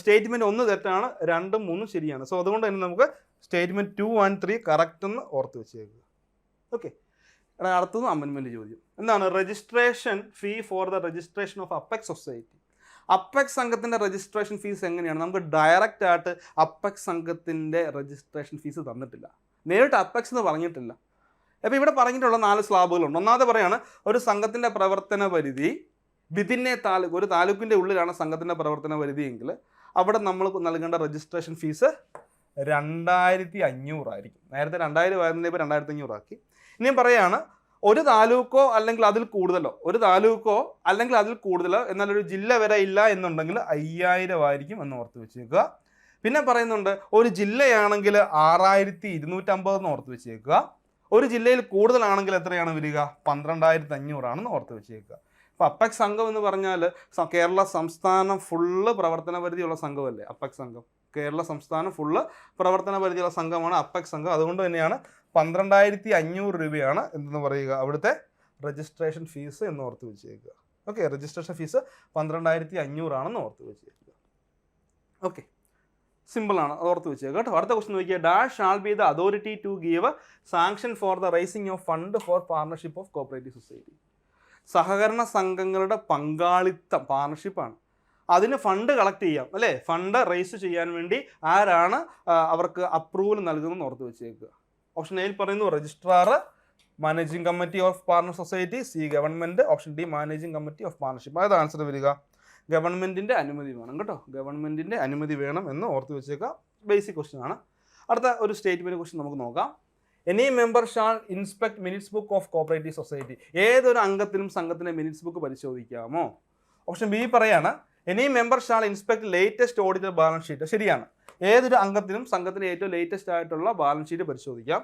Speaker 1: സ്റ്റേറ്റ്മെന്റ് 1 തെറ്റാണ്, 2ഉം 3ഉം ശരിയാണ്. സോ അതുകൊണ്ട് തന്നെ നമുക്ക് സ്റ്റേറ്റ്മെന്റ് 2 and 3 കറക്റ്റ് എന്ന് ഓർത്ത് വെച്ചേക്കുക. ഓക്കെ. അടുത്തത് അമെൻമെന്റ് ചോദ്യം. എന്താണ് registration fee for the registration of apex society? Apex സംഘത്തിൻ്റെ രജിസ്ട്രേഷൻ ഫീസ് എങ്ങനെയാണ്? നമുക്ക് ഡയറക്റ്റ് ആയിട്ട് അപ്പെക്സ് സംഘത്തിൻ്റെ രജിസ്ട്രേഷൻ ഫീസ് തന്നിട്ടില്ല, നേരിട്ട് അപ്പെക്സ് എന്ന് പറഞ്ഞിട്ടില്ല. അപ്പോൾ ഇവിടെ പറഞ്ഞിട്ടുള്ള 4 സ്ലാബുകളുണ്ട്. ഒന്നാമത് പറയാണ്, ഒരു സംഘത്തിൻ്റെ പ്രവർത്തന പരിധി വിതിന്നെ താലൂക്ക്, ഒരു താലൂക്കിൻ്റെ ഉള്ളിലാണ് സംഘത്തിൻ്റെ പ്രവർത്തന പരിധി എങ്കിൽ അവിടെ നമ്മൾ നൽകേണ്ട രജിസ്ട്രേഷൻ ഫീസ് 2500 ആയിരിക്കും. നേരത്തെ 2000 ആയിരുന്നേ, ഇപ്പോൾ 2500 ആക്കി. ഇനിയും പറയാണ്, ഒരു താലൂക്കോ അല്ലെങ്കിൽ അതിൽ കൂടുതലോ, എന്നാൽ ഒരു ജില്ല വരെ ഇല്ല എന്നുണ്ടെങ്കിൽ 5000 ആയിരിക്കും എന്ന് ഓർത്ത് വെച്ചേക്കുക. പിന്നെ പറയുന്നുണ്ട്, ഒരു ജില്ലയാണെങ്കിൽ 6250 എന്ന് ഓർത്ത് വെച്ചേക്കുക. ഒരു ജില്ലയിൽ കൂടുതലാണെങ്കിൽ എത്രയാണ് വരിക? 12500 ആണെന്ന് ഓർത്ത് വെച്ചേക്കുക. അപ്പോൾ അപ്പെക്സ് സംഘം എന്ന് പറഞ്ഞാൽ കേരള സംസ്ഥാനം ഫുള്ള് പ്രവർത്തന പരിധിയുള്ള സംഘമല്ലേ അപ്പെക്സ് സംഘം. കേരള സംസ്ഥാനം ഫുള്ള് പ്രവർത്തന പരിധിയുള്ള സംഘമാണ് അപ്പെക്സ് സംഘം. അതുകൊണ്ട് തന്നെയാണ് 12500 രൂപയാണ് എന്തെന്ന് പറയുക അവിടുത്തെ രജിസ്ട്രേഷൻ ഫീസ് എന്ന് ഓർത്ത് വെച്ചേക്കുക. ഓക്കെ, രജിസ്ട്രേഷൻ ഫീസ് 12500 ആണെന്ന് ഓർത്ത് വെച്ചേക്കുക. ഓക്കെ, സിമ്പിളാണ്, അത് ഓർത്ത് വെച്ചേക്കുക കേട്ടോ. അടുത്ത ക്വസ്റ്റൻ നോക്കിയാൽ, dash shall be the authority to give sanction for the raising of fund for partnership of cooperative society. സഹകരണ സംഘങ്ങളുടെ പങ്കാളിത്തം, പാർട്ണർഷിപ്പാണ്, അതിന് ഫണ്ട് കളക്ട് ചെയ്യാം അല്ലേ, ഫണ്ട് റൈസ് ചെയ്യാൻ വേണ്ടി ആരാണ് അവർക്ക് അപ്രൂവൽ നൽകുന്നതെന്ന് ഓർത്ത് വെച്ചേക്കുക. ഓപ്ഷൻ എയിൽ പറയുന്നു registrar, managing committee of partner society, C government, option D managing committee of partnership. അതാണ് ആൻസർ വരിക. ഗവൺമെൻറ്റിൻ്റെ അനുമതി വേണം കേട്ടോ, ഗവൺമെൻറ്റിൻ്റെ അനുമതി വേണം എന്ന് ഓർത്ത് വെച്ചേക്കുക. ബേസിക് ക്വസ്റ്റ്യൻ ആണ്. അടുത്ത ഒരു സ്റ്റേറ്റ്മെൻറ്റ് ക്വസ്റ്റ്യൻ നമുക്ക് നോക്കാം. Any member shall inspect minutes book of cooperative society. ഏതൊരു അംഗത്തിനും സംഘത്തിൻ്റെ മിനിറ്റ്സ് ബുക്ക് പരിശോധിക്കാമോ? ഓപ്ഷൻ ബി പറയാണ്, any member shall inspect latest audited balance sheet. ശരിയാണ്, ഏതൊരു അംഗത്തിനും സംഘത്തിന് ഏറ്റവും ലേറ്റസ്റ്റ് ആയിട്ടുള്ള ബാലൻസ് ഷീറ്റ് പരിശോധിക്കാം.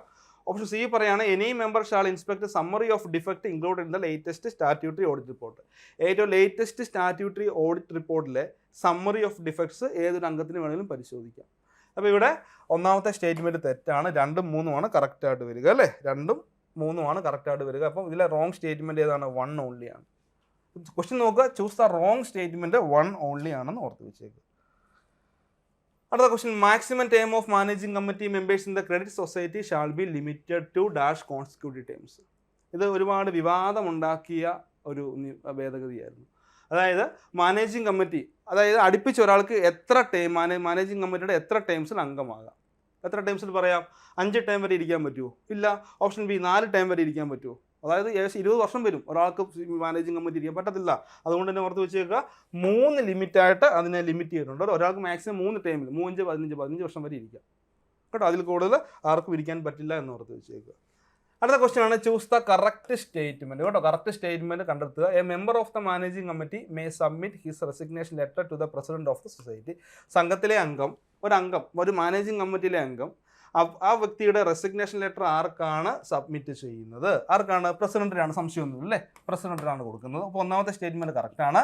Speaker 1: ഓപ്ഷൻ സി പറയാണ്, any member shall inspect summary of defect included in the latest statutory audit report. ഏറ്റവും ലേറ്റസ്റ്റ് സ്റ്റാറ്റ്യൂട്ടറി ഓഡിറ്റ് റിപ്പോർട്ടിലെ സമ്മറി ഓഫ് ഡിഫക്ട്സ് ഏതൊരു അംഗത്തിന് വേണമെങ്കിലും പരിശോധിക്കാം. അപ്പോൾ ഇവിടെ ഒന്നാമത്തെ സ്റ്റേറ്റ്മെൻറ്റ് തെറ്റാണ്, 2ഉം 3ഉമാണ് കറക്റ്റായിട്ട് വരിക അല്ലേ, 2ഉം 3ഉമാണ് കറക്റ്റായിട്ട് വരിക. അപ്പം ഇതിലെ റോങ് സ്റ്റേറ്റ്മെൻറ്റ് ഏതാണ്? 1 ഓൺലി ആണ്. ക്വസ്റ്റ്യൻ നോക്കുക, choose the wrong statement 1 only ആണെന്ന് ഓർത്ത് വെച്ചേക്കുക. അടുത്ത question, maximum time of managing committee members in the credit society shall be limited to dash consecutive times. ഇത് ഒരുപാട് വിവാദമുണ്ടാക്കിയ ഒരു ഭേദഗതിയായിരുന്നു. അതായത് മാനേജിംഗ് കമ്മിറ്റി, അതായത് അടുപ്പിച്ച് ഒരാൾക്ക് എത്ര ടൈം മാനേജിംഗ് കമ്മിറ്റിയുടെ എത്ര ടൈംസിൽ അംഗമാകാം? എത്ര ടൈംസിൽ പറയാം? 5 ടൈം വരെ ഇരിക്കാൻ പറ്റുമോ? ഇല്ല. ഓപ്ഷൻ ബി 4 ടൈം വരെ ഇരിക്കാൻ പറ്റുമോ? അതായത് ഏകദേശം 20 വർഷം വരും ഒരാൾക്ക് മാനേജിംഗ് കമ്മിറ്റി ഇരിക്കാൻ പറ്റത്തില്ല. അതുകൊണ്ട് തന്നെ ഓർത്ത് വെച്ചേക്കുക, 3 ലിമിറ്റായിട്ട് അതിനെ ലിമിറ്റ് ചെയ്തിട്ടുണ്ട്. ഒരാൾക്ക് മാക്സിമം 3 ടൈമിൽ 3, 5, 15 വർഷം വരെ ഇരിക്കാം. കേട്ടോ. അതിൽ കൂടുതൽ ആർക്കും ഇരിക്കാൻ പറ്റില്ല എന്ന് ഓർത്ത് വെച്ചേക്കുക. അടുത്ത ക്വസ്റ്റ്യൻ ആണ് ചൂസ് ദ കറക്റ്റ് സ്റ്റേറ്റ്മെന്റ്. കേട്ടോ, കറക്റ്റ് സ്റ്റേറ്റ്മെന്റ് കണ്ടെത്തുക. A member of the managing committee may submit his resignation letter to the president of the society. സംഘത്തിലെ അംഗം, ഒരു മാനേജിംഗ് കമ്മിറ്റിയിലെ അംഗം ആ വ്യക്തിയുടെ റെസിഗ്നേഷൻ ലെറ്റർ ആർക്കാണ് സബ്മിറ്റ് ചെയ്യുന്നത്? ആർക്കാണ്? പ്രസിഡന്റിനാണ്. സംശയമൊന്നും അല്ലേ, പ്രസിഡന്റിനാണ് കൊടുക്കുന്നത്. അപ്പോൾ ഒന്നാമത്തെ സ്റ്റേറ്റ്മെന്റ് കറക്റ്റ് ആണ്.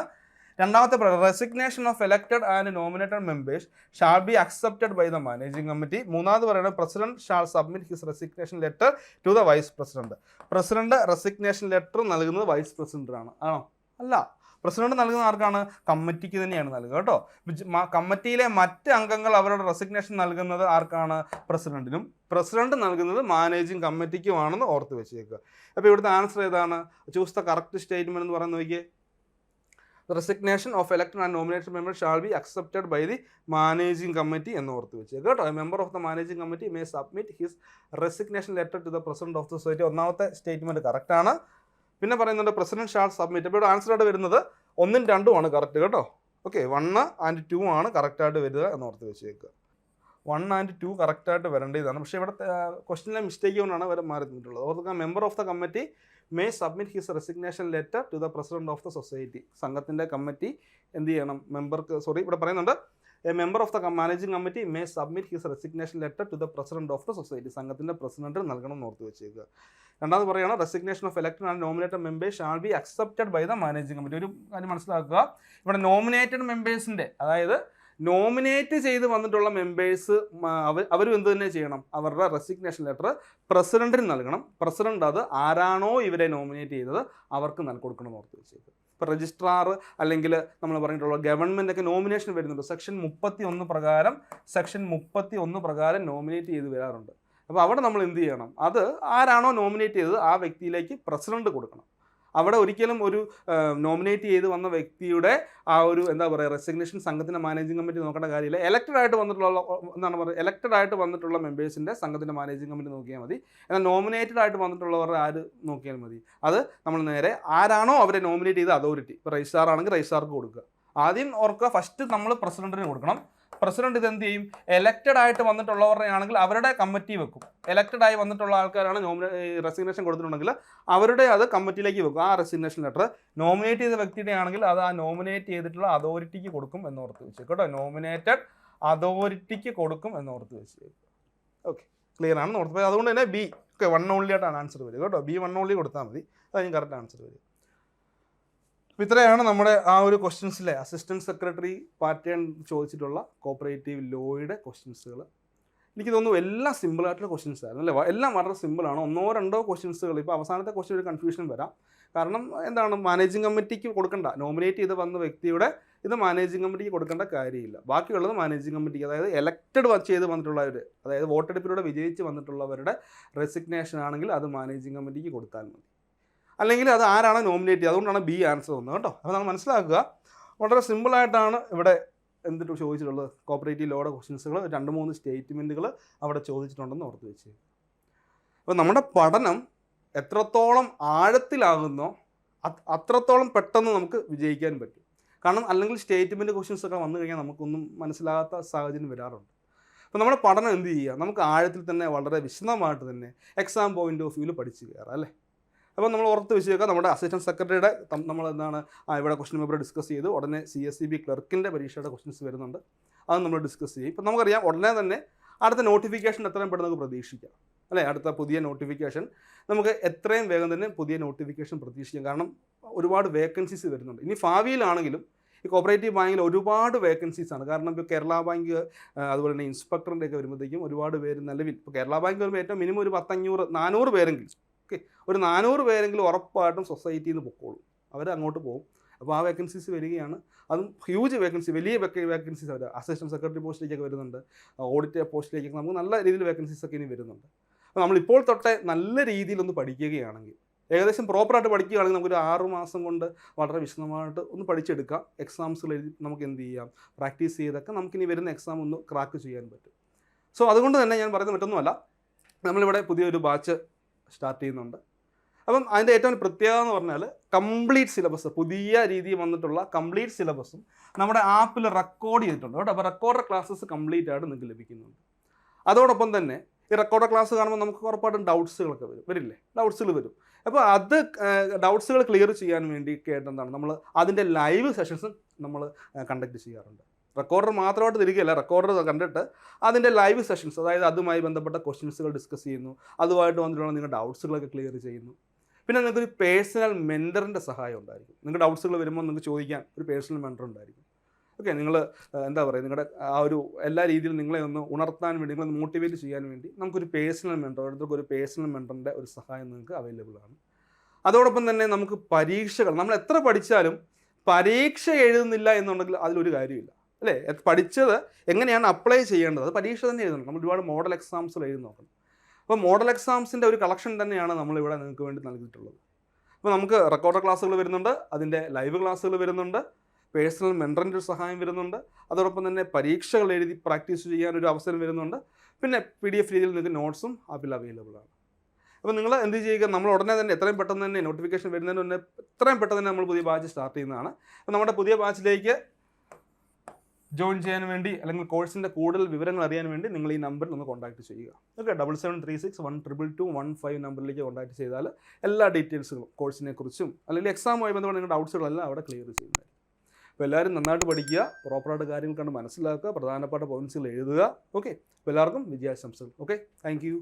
Speaker 1: രണ്ടാമത്തെ, resignation of elected and nominated members shall be accepted by the managing committee. മൂന്നാമത് പറയുന്നത് president shall submit his resignation letter to the vice president. President resignation letter നൽകുന്നത് വൈസ് പ്രസിഡന്റിനാണ്. ആണോ? അല്ല, പ്രസിഡന്റ് നൽകുന്ന ആർക്കാണ്? കമ്മിറ്റിക്ക് തന്നെയാണ് നൽകുക. കേട്ടോ, കമ്മിറ്റിയിലെ മറ്റ് അംഗങ്ങൾ അവരുടെ റെസിഗ്നേഷൻ നൽകുന്നത് ആർക്കാണ്? പ്രസിഡന്റിനും. പ്രസിഡന്റ് നൽകുന്നത് മാനേജിംഗ് കമ്മിറ്റിക്കുമാണെന്ന് ഓർത്ത് വെച്ചേക്കുക. അപ്പോൾ ഇവിടുത്തെ ആൻസർ ഏതാണ്? ചൂസ് ദ കറക്റ്റ് സ്റ്റേറ്റ്മെന്റ് എന്ന് പറയുന്നത് നോക്കിയേ. The resignation of elected and nominated members shall be accepted by the managing committee എന്ന് ഓർത്ത് വെച്ചേക്കുക. കേട്ടോ, a member of the managing committee may submit his resignation letter to the president of the society. ഒന്നാമത്തെ statement correct ആണ്. പിന്നെ പറയുന്നുണ്ട് president shall submit. അപ്പോൾ ഇവിടെ ആൻസർ ആയിട്ട് വരുന്നത് 1ഉം 2ഉം ആണ് കറക്റ്റ്. കേട്ടോ, ഓക്കെ, 1 and 2 ആണ് കറക്റ്റായിട്ട് വരിക എന്ന് ഓർത്ത് വെച്ചേക്കുക. 1 and 2 കറക്റ്റായിട്ട് വരേണ്ടതാണ്. പക്ഷേ ഇവിടെ ക്വസ്റ്റ്യനിലെ മിസ്റ്റേക്ക് കൊണ്ടാണ് വരെ മാറിയിട്ടുള്ളത്. ഓർക്കുക, member of the committee may submit his resignation letter to the president of the society. സംഘത്തിൻ്റെ കമ്മിറ്റി എന്ത് ചെയ്യണം? ഇവിടെ പറയുന്നുണ്ട് a member of the managing committee may submit his resignation letter to the president of the society. സംഘത്തിൻ്റെ president നൽകണം എന്ന് ഓർത്ത് വെച്ചേക്കുക. രണ്ടാമത് പറയുകയാണ് resignation of elected and nominated members shall be accepted by the managing committee. ഒരു കാര്യം മനസ്സിലാക്കുക, ഇവിടെ നോമിനേറ്റഡ് മെമ്പേഴ്സിൻ്റെ, അതായത് നോമിനേറ്റ് ചെയ്ത് വന്നിട്ടുള്ള മെമ്പേഴ്സ് അവരും എന്ത് തന്നെ ചെയ്യണം? അവരുടെ റെസിഗ്നേഷൻ ലെറ്റർ പ്രസിഡന്റിന് നൽകണം. പ്രസിഡന്റ് അത് ആരാണോ ഇവരെ നോമിനേറ്റ് ചെയ്തത് അവർക്ക് കൊടുക്കണം എന്ന് ഓർത്ത് വെച്ചേക്കുക. ഇപ്പോൾ രജിസ്ട്രാർ അല്ലെങ്കിൽ നമ്മൾ പറഞ്ഞിട്ടുള്ള ഗവൺമെൻറ് ഒക്കെ നോമിനേഷൻ വരുന്നുണ്ട്. സെക്ഷൻ 31 പ്രകാരം നോമിനേറ്റ് ചെയ്ത് വരാറുണ്ട്. അപ്പോൾ അവിടെ നമ്മൾ എന്ത് ചെയ്യണം? അത് ആരാണോ നോമിനേറ്റ് ചെയ്തത് ആ വ്യക്തിയിലേക്ക് പ്രസിഡന്റ് കൊടുക്കണം. അവിടെ ഒരിക്കലും ഒരു നോമിനേറ്റ് ചെയ്ത് വന്ന വ്യക്തിയുടെ ആ ഒരു റെസിഗ്നേഷൻ സംഘത്തിൻ്റെ മാനേജിംഗ് കമ്മിറ്റി നോക്കേണ്ട കാര്യമില്ല. എലക്റ്റഡ് ആയിട്ട് വന്നിട്ടുള്ള മെമ്പേഴ്സിൻ്റെ സംഘത്തിൻ്റെ മാനേജിംഗ് കമ്മിറ്റി നോക്കിയാൽ മതി. എന്നാൽ നോമിനേറ്റഡ് ആയിട്ട് വന്നിട്ടുള്ളവരുടെ ആര് നോക്കിയാൽ മതി? അത് നമ്മൾ നേരെ ആരാണോ അവരെ നോമിനേറ്റ് ചെയ്ത അതോറിറ്റി, ഇപ്പോൾ രജിസ്ട്രാർ ആണെങ്കിൽ രജിസ്ട്രാർക്ക് കൊടുക്കുക. ആദ്യം ഓർക്കുക, ഫസ്റ്റ് നമ്മൾ പ്രസിഡന്റിന് കൊടുക്കണം. പ്രസിഡന്റ് ഇത് എന്ത് ചെയ്യും? എലക്റ്റഡ് ആയിട്ട് വന്നിട്ടുള്ളവരുടെ ആണെങ്കിൽ അവരുടെ കമ്മിറ്റി വെക്കും. എലക്റ്റഡ് ആയി വന്നിട്ടുള്ള ആൾക്കാരാണ് റെസിഗ്നേഷൻ കൊടുത്തിട്ടുണ്ടെങ്കിൽ അവരുടെ അത് കമ്മിറ്റിയിലേക്ക് വെക്കും. ആ റെസിഗ്നേഷൻ ലെറ്റർ നോമിനേറ്റ് ചെയ്ത വ്യക്തിയുടെ ആണെങ്കിൽ അത് ആ നോമിനേറ്റ് ചെയ്തിട്ടുള്ള അതോറിറ്റിക്ക് കൊടുക്കും എന്നോർത്ത് വെച്ചേക്കും. കേട്ടോ, നോമിനേറ്റഡ് അതോറിറ്റിക്ക് കൊടുക്കും എന്നോർത്ത് വെച്ചേക്കും. ഓക്കെ, ക്ലിയർ ആണെന്ന് ഓർത്ത്. അതുകൊണ്ട് തന്നെ ബി 1 only ആയിട്ടാണ് ആൻസർ വരിക. കേട്ടോ, B 1 only കൊടുത്താൽ മതി, അതായത് കറക്റ്റ് ആൻസർ വരിക. ഇത്രയാണ് നമ്മുടെ ആ ഒരു ക്വസ്റ്റ്യൻസിലെ അസിസ്റ്റൻറ്റ് സെക്രട്ടറി പാറ്റേൺ ചോദിച്ചിട്ടുള്ള കോപ്പറേറ്റീവ് ലോയുടെ ക്വസ്റ്റ്യൻസുകൾ. എനിക്ക് തോന്നുന്നു എല്ലാം സിമ്പിളായിട്ടുള്ള ക്വസ്റ്റ്യൻസ് ആയിരുന്നു അല്ലേ? എല്ലാം വളരെ സിമ്പിളാണ്. 1-2 ക്വസ്റ്റ്യൻസുകൾ. ഇപ്പോൾ അവസാനത്തെ ക്വസ്റ്റ്യൻ ഒരു കൺഫ്യൂഷൻ വരാം. കാരണം മാനേജിംഗ് കമ്മിറ്റിക്ക് കൊടുക്കേണ്ട, നോമിനേറ്റ് ചെയ്ത് വന്ന വ്യക്തിയുടെ ഇത് മാനേജിംഗ് കമ്മിറ്റിക്ക് കൊടുക്കേണ്ട കാര്യമില്ല. ബാക്കിയുള്ളത് മാനേജിംഗ് കമ്മിറ്റിക്ക്, അതായത് എലക്റ്റഡ് ചെയ്ത് വന്നിട്ടുള്ളവർ, അതായത് വോട്ടെടുപ്പിലൂടെ വിജയിച്ച് വന്നിട്ടുള്ളവരുടെ റെസിഗ്നേഷൻ ആണെങ്കിൽ അത് മാനേജിംഗ് കമ്മിറ്റിക്ക് കൊടുത്താൽ മതി. അല്ലെങ്കിൽ അത് ആരാണ് നോമിനേറ്റ് ചെയ്യുക, അതുകൊണ്ടാണ് ബി ആൻസർ വന്നത്. കേട്ടോ, അപ്പോൾ നമ്മൾ മനസ്സിലാക്കുക, വളരെ സിമ്പിളായിട്ടാണ് ഇവിടെ എന്തിട്ട് ചോദിച്ചിട്ടുള്ളത്. കോപ്പറേറ്റീവ് ലോയുടെ ക്വസ്റ്റ്യൻസുകൾ 2-3 സ്റ്റേറ്റ്മെൻറ്റുകൾ അവിടെ ചോദിച്ചിട്ടുണ്ടെന്ന് ഓർത്ത് വെച്ച്. അപ്പോൾ നമ്മുടെ പഠനം എത്രത്തോളം ആഴത്തിലാകുന്നോ അത്രത്തോളം പെട്ടെന്ന് നമുക്ക് വിജയിക്കാൻ പറ്റും. കാരണം അല്ലെങ്കിൽ സ്റ്റേറ്റ്മെൻറ്റ് ക്വസ്റ്റ്യൻസൊക്കെ വന്നു കഴിഞ്ഞാൽ നമുക്കൊന്നും മനസ്സിലാകാത്ത സാഹചര്യം വരാറുണ്ട്. അപ്പോൾ നമ്മുടെ പഠനം എന്ത് ചെയ്യുക? നമുക്ക് ആഴത്തിൽ തന്നെ വളരെ വിശദമായിട്ട് തന്നെ എക്സാം പോയിൻ്റ് ഓഫ് വ്യൂവിൽ പഠിച്ച് കയറാം അല്ലേ? അപ്പോൾ നമ്മൾ ഓർത്ത് വെച്ചേക്കുക, നമ്മുടെ അസിസ്റ്റൻറ്റ് സെക്രട്ടറിയുടെ നമ്മൾ ഇവിടെ ക്വസ്റ്റ്യൻ പേപ്പർ ഡിസ്കസ് ചെയ്തു. ഉടനെ CSEB ക്ലർക്കിൻ്റെ പരീക്ഷയുടെ ക്വസ്റ്റ്യൻസ് വരുന്നുണ്ട്, അത് നമ്മൾ ഡിസ്കസ് ചെയ്യും. ഇപ്പം നമുക്കറിയാം ഉടനെ തന്നെ അടുത്ത നോട്ടിഫിക്കേഷൻ എത്രയും പെട്ടെന്ന് നമുക്ക് പ്രതീക്ഷിക്കാം അല്ലേ? അടുത്ത പുതിയ നോട്ടിഫിക്കേഷൻ നമുക്ക് എത്രയും വേഗം തന്നെ പുതിയ നോട്ടിഫിക്കേഷൻ പ്രതീക്ഷിക്കാം. കാരണം ഒരുപാട് വേക്കൻസീസ് വരുന്നുണ്ട്. ഇനി ഭാവിയിലാണെങ്കിലും ഈ കോപ്പറേറ്റീവ് ബാങ്കിൽ ഒരുപാട് വേക്കൻസീസാണ്. കാരണം ഇപ്പോൾ കേരള ബാങ്ക് അതുപോലെ തന്നെ ഇൻസ്പെക്ടറിൻ്റെ ഒക്കെ വരുമ്പോഴത്തേക്കും ഒരുപാട് പേര് നിലവിൽ ഇപ്പോൾ കേരള ബാങ്ക് വരുമ്പോൾ ഏറ്റവും മിനിമം ഒരു 400 പേരെങ്കിലും, ഓക്കെ, ഒരു 400 പേരെങ്കിലും ഉറപ്പായിട്ടും സൊസൈറ്റിയിൽ നിന്ന് പൊക്കോളും. അവർ അങ്ങോട്ട് പോകും. അപ്പോൾ ആ വേക്കൻസീസ് വരികയാണ്. അതും ഹ്യൂജ് വേക്കൻസി, വലിയ വേക്കൻസീസ് അവർ അസിസ്റ്റൻറ്റ് സെക്രട്ടറി പോസ്റ്റിലേക്കൊക്കെ വരുന്നുണ്ട്, ഓഡിറ്റർ പോസ്റ്റിലേക്കൊക്കെ നമുക്ക് നല്ല രീതിയിൽ വേക്കൻസീസ് ഒക്കെ ഇനി വരുന്നുണ്ട്. അപ്പോൾ നമ്മളിപ്പോൾ തൊട്ടേ നല്ല രീതിയിലൊന്ന് പഠിക്കുകയാണെങ്കിൽ, ഏകദേശം പ്രോപ്പറായിട്ട് പഠിക്കുകയാണെങ്കിൽ നമുക്കൊരു 6 മാസം കൊണ്ട് വളരെ വിശദമായിട്ട് ഒന്ന് പഠിച്ചെടുക്കാം. എക്സാംസുകൾ എഴുതി നമുക്ക് എന്ത് ചെയ്യാം, പ്രാക്ടീസ് ചെയ്തൊക്കെ നമുക്കിനി വരുന്ന എക്സാം ഒന്ന് ക്രാക്ക് ചെയ്യാൻ പറ്റും. സോ അതുകൊണ്ട് തന്നെ ഞാൻ പറയുന്നത് മറ്റൊന്നുമല്ല, നമ്മളിവിടെ പുതിയൊരു ബാച്ച് സ്റ്റാർട്ട് ചെയ്യുന്നുണ്ട്. അപ്പം അതിൻ്റെ ഏറ്റവും പ്രത്യേകത എന്ന് പറഞ്ഞാൽ കംപ്ലീറ്റ് സിലബസ്, പുതിയ രീതിയിൽ വന്നിട്ടുള്ള കംപ്ലീറ്റ് സിലബസും നമ്മുടെ ആപ്പിൽ റെക്കോർഡ് ചെയ്തിട്ടുണ്ട് കേട്ടോ. അപ്പോൾ റെക്കോർഡ് ക്ലാസ്സസ് കംപ്ലീറ്റ് ആയിട്ട് നിങ്ങൾക്ക് ലഭിക്കുന്നുണ്ട്. അതോടൊപ്പം തന്നെ ഈ റെക്കോർഡ് ക്ലാസ് കാണുമ്പോൾ നമുക്ക് ഉറപ്പായിട്ടും ഡൗട്ട്സുകളൊക്കെ വരില്ലേ, ഡൗട്ട്സുകൾ വരും. അപ്പോൾ അത് ഡൗട്ട്സുകൾ ക്ലിയർ ചെയ്യാൻ വേണ്ടി എന്താണ് നമ്മൾ അതിൻ്റെ ലൈവ് സെഷൻസ് നമ്മൾ കണ്ടക്ട് ചെയ്യാറുണ്ട്. റെക്കോർഡർ മാത്രമായിട്ട് തിരികെയല്ല, റെക്കോർഡർ കണ്ടിട്ട് അതിൻ്റെ ലൈവ് സെഷൻസ്, അതായത് അതുമായി ബന്ധപ്പെട്ട ക്വസ്റ്റ്യൻസുകൾ ഡിസ്കസ് ചെയ്യുന്നു, അതുമായിട്ട് വന്നിട്ടുള്ള നിങ്ങളുടെ ഡൗട്ട്സുകളൊക്കെ ക്ലിയർ ചെയ്യുന്നു. പിന്നെ നിങ്ങൾക്കൊരു പേഴ്സണൽ മെൻറ്ററിൻ്റെ സഹായം ഉണ്ടായിരിക്കും. നിങ്ങൾക്ക് ഡൗട്ട്സുകൾ വരുമ്പോൾ നിങ്ങൾക്ക് ചോദിക്കാൻ ഒരു പേഴ്സണൽ മെൻറ്റർ ഉണ്ടായിരിക്കും. ഓക്കെ, നിങ്ങൾ എന്താ പറയുക, നിങ്ങളുടെ ആ ഒരു എല്ലാ രീതിയിലും നിങ്ങളെ ഒന്ന് ഉണർത്താൻ വേണ്ടി, നിങ്ങളെ മോട്ടിവേറ്റ് ചെയ്യാൻ വേണ്ടി നമുക്കൊരു പേഴ്സണൽ മെൻറ്റർ, ഓരോരുത്തർക്ക് ഒരു പേഴ്സണൽ മെൻറ്ററിൻ്റെ ഒരു സഹായം നിങ്ങൾക്ക് അവൈലബിൾ ആണ്. അതോടൊപ്പം തന്നെ നമുക്ക് പരീക്ഷകൾ, നമ്മൾ എത്ര പഠിച്ചാലും പരീക്ഷ എഴുതുന്നില്ല എന്നുണ്ടെങ്കിൽ അതിലൊരു കാര്യമില്ല, അല്ലേ? പഠിച്ചത് എങ്ങനെയാണ് അപ്ലൈ ചെയ്യേണ്ടത് അത് പരീക്ഷ തന്നെ എഴുതണം. നമ്മൾ ഒരുപാട് മോഡൽ എക്സാംസുകൾ എഴുതി നോക്കണം. അപ്പോൾ മോഡൽ എക്സാംസിൻ്റെ ഒരു കളക്ഷൻ തന്നെയാണ് നമ്മളിവിടെ നിങ്ങൾക്ക് വേണ്ടി നൽകിയിട്ടുള്ളത്. അപ്പോൾ നമുക്ക് റെക്കോർഡ് ക്ലാസ്സുകൾ വരുന്നുണ്ട്, അതിൻ്റെ ലൈവ് ക്ലാസ്സുകൾ വരുന്നുണ്ട്, പേഴ്സണൽ മെൻറ്ററിൻ്റെ ഒരു സഹായം വരുന്നുണ്ട്, അതോടൊപ്പം തന്നെ പരീക്ഷകൾ എഴുതി പ്രാക്ടീസ് ചെയ്യാനൊരു അവസരം വരുന്നുണ്ട്. പിന്നെ PDF രീതിയിൽ നിങ്ങൾക്ക് നോട്ട്സും അതിൽ അവൈലബിൾ ആണ്. അപ്പോൾ നിങ്ങൾ എന്ത് ചെയ്യുക, നമ്മൾ ഉടനെ തന്നെ എത്രയും പെട്ടെന്ന് തന്നെ നോട്ടിഫിക്കേഷൻ വരുന്നതിന് മുന്നേ എത്രയും പെട്ടെന്ന് തന്നെ നമ്മൾ പുതിയ ബാച്ച് സ്റ്റാർട്ട് ചെയ്യുന്നതാണ്. അപ്പോൾ നമ്മുടെ പുതിയ ബാച്ചിലേക്ക് ജോയിൻ ചെയ്യാൻ വേണ്ടി അല്ലെങ്കിൽ കോഴ്സിൻ്റെ കൂടുതൽ വിവരങ്ങൾ അറിയാൻ വേണ്ടി നിങ്ങൾ ഈ നമ്പറിൽ ഒന്ന് കോൺടാക്ട് ചെയ്യുക. ഓക്കെ, 7736122115 നമ്പറിലേക്ക് കോൺടാക്ട് ചെയ്താൽ എല്ലാ ഡീറ്റെയിൽസുകളും കോഴ്സിനെ കുറിച്ചും അല്ലെങ്കിൽ എക്സാമുമായി ബന്ധപ്പെട്ട നിങ്ങളുടെ ഡൗട്ട്സുകളെല്ലാം അവിടെ ക്ലിയർ ചെയ്യുന്നതായിരിക്കും. അപ്പോൾ എല്ലാവരും നന്നായിട്ട് പഠിക്കുക, പ്രോപ്പറായിട്ട് കാര്യങ്ങൾ കണ്ട് മനസ്സിലാക്കുക, പ്രധാനപ്പെട്ട പോയിന്റ്സുകൾ എഴുതുക. ഓക്കെ, അപ്പോൾ എല്ലാവർക്കും വിജയാശംസകൾ. Okay, thank you.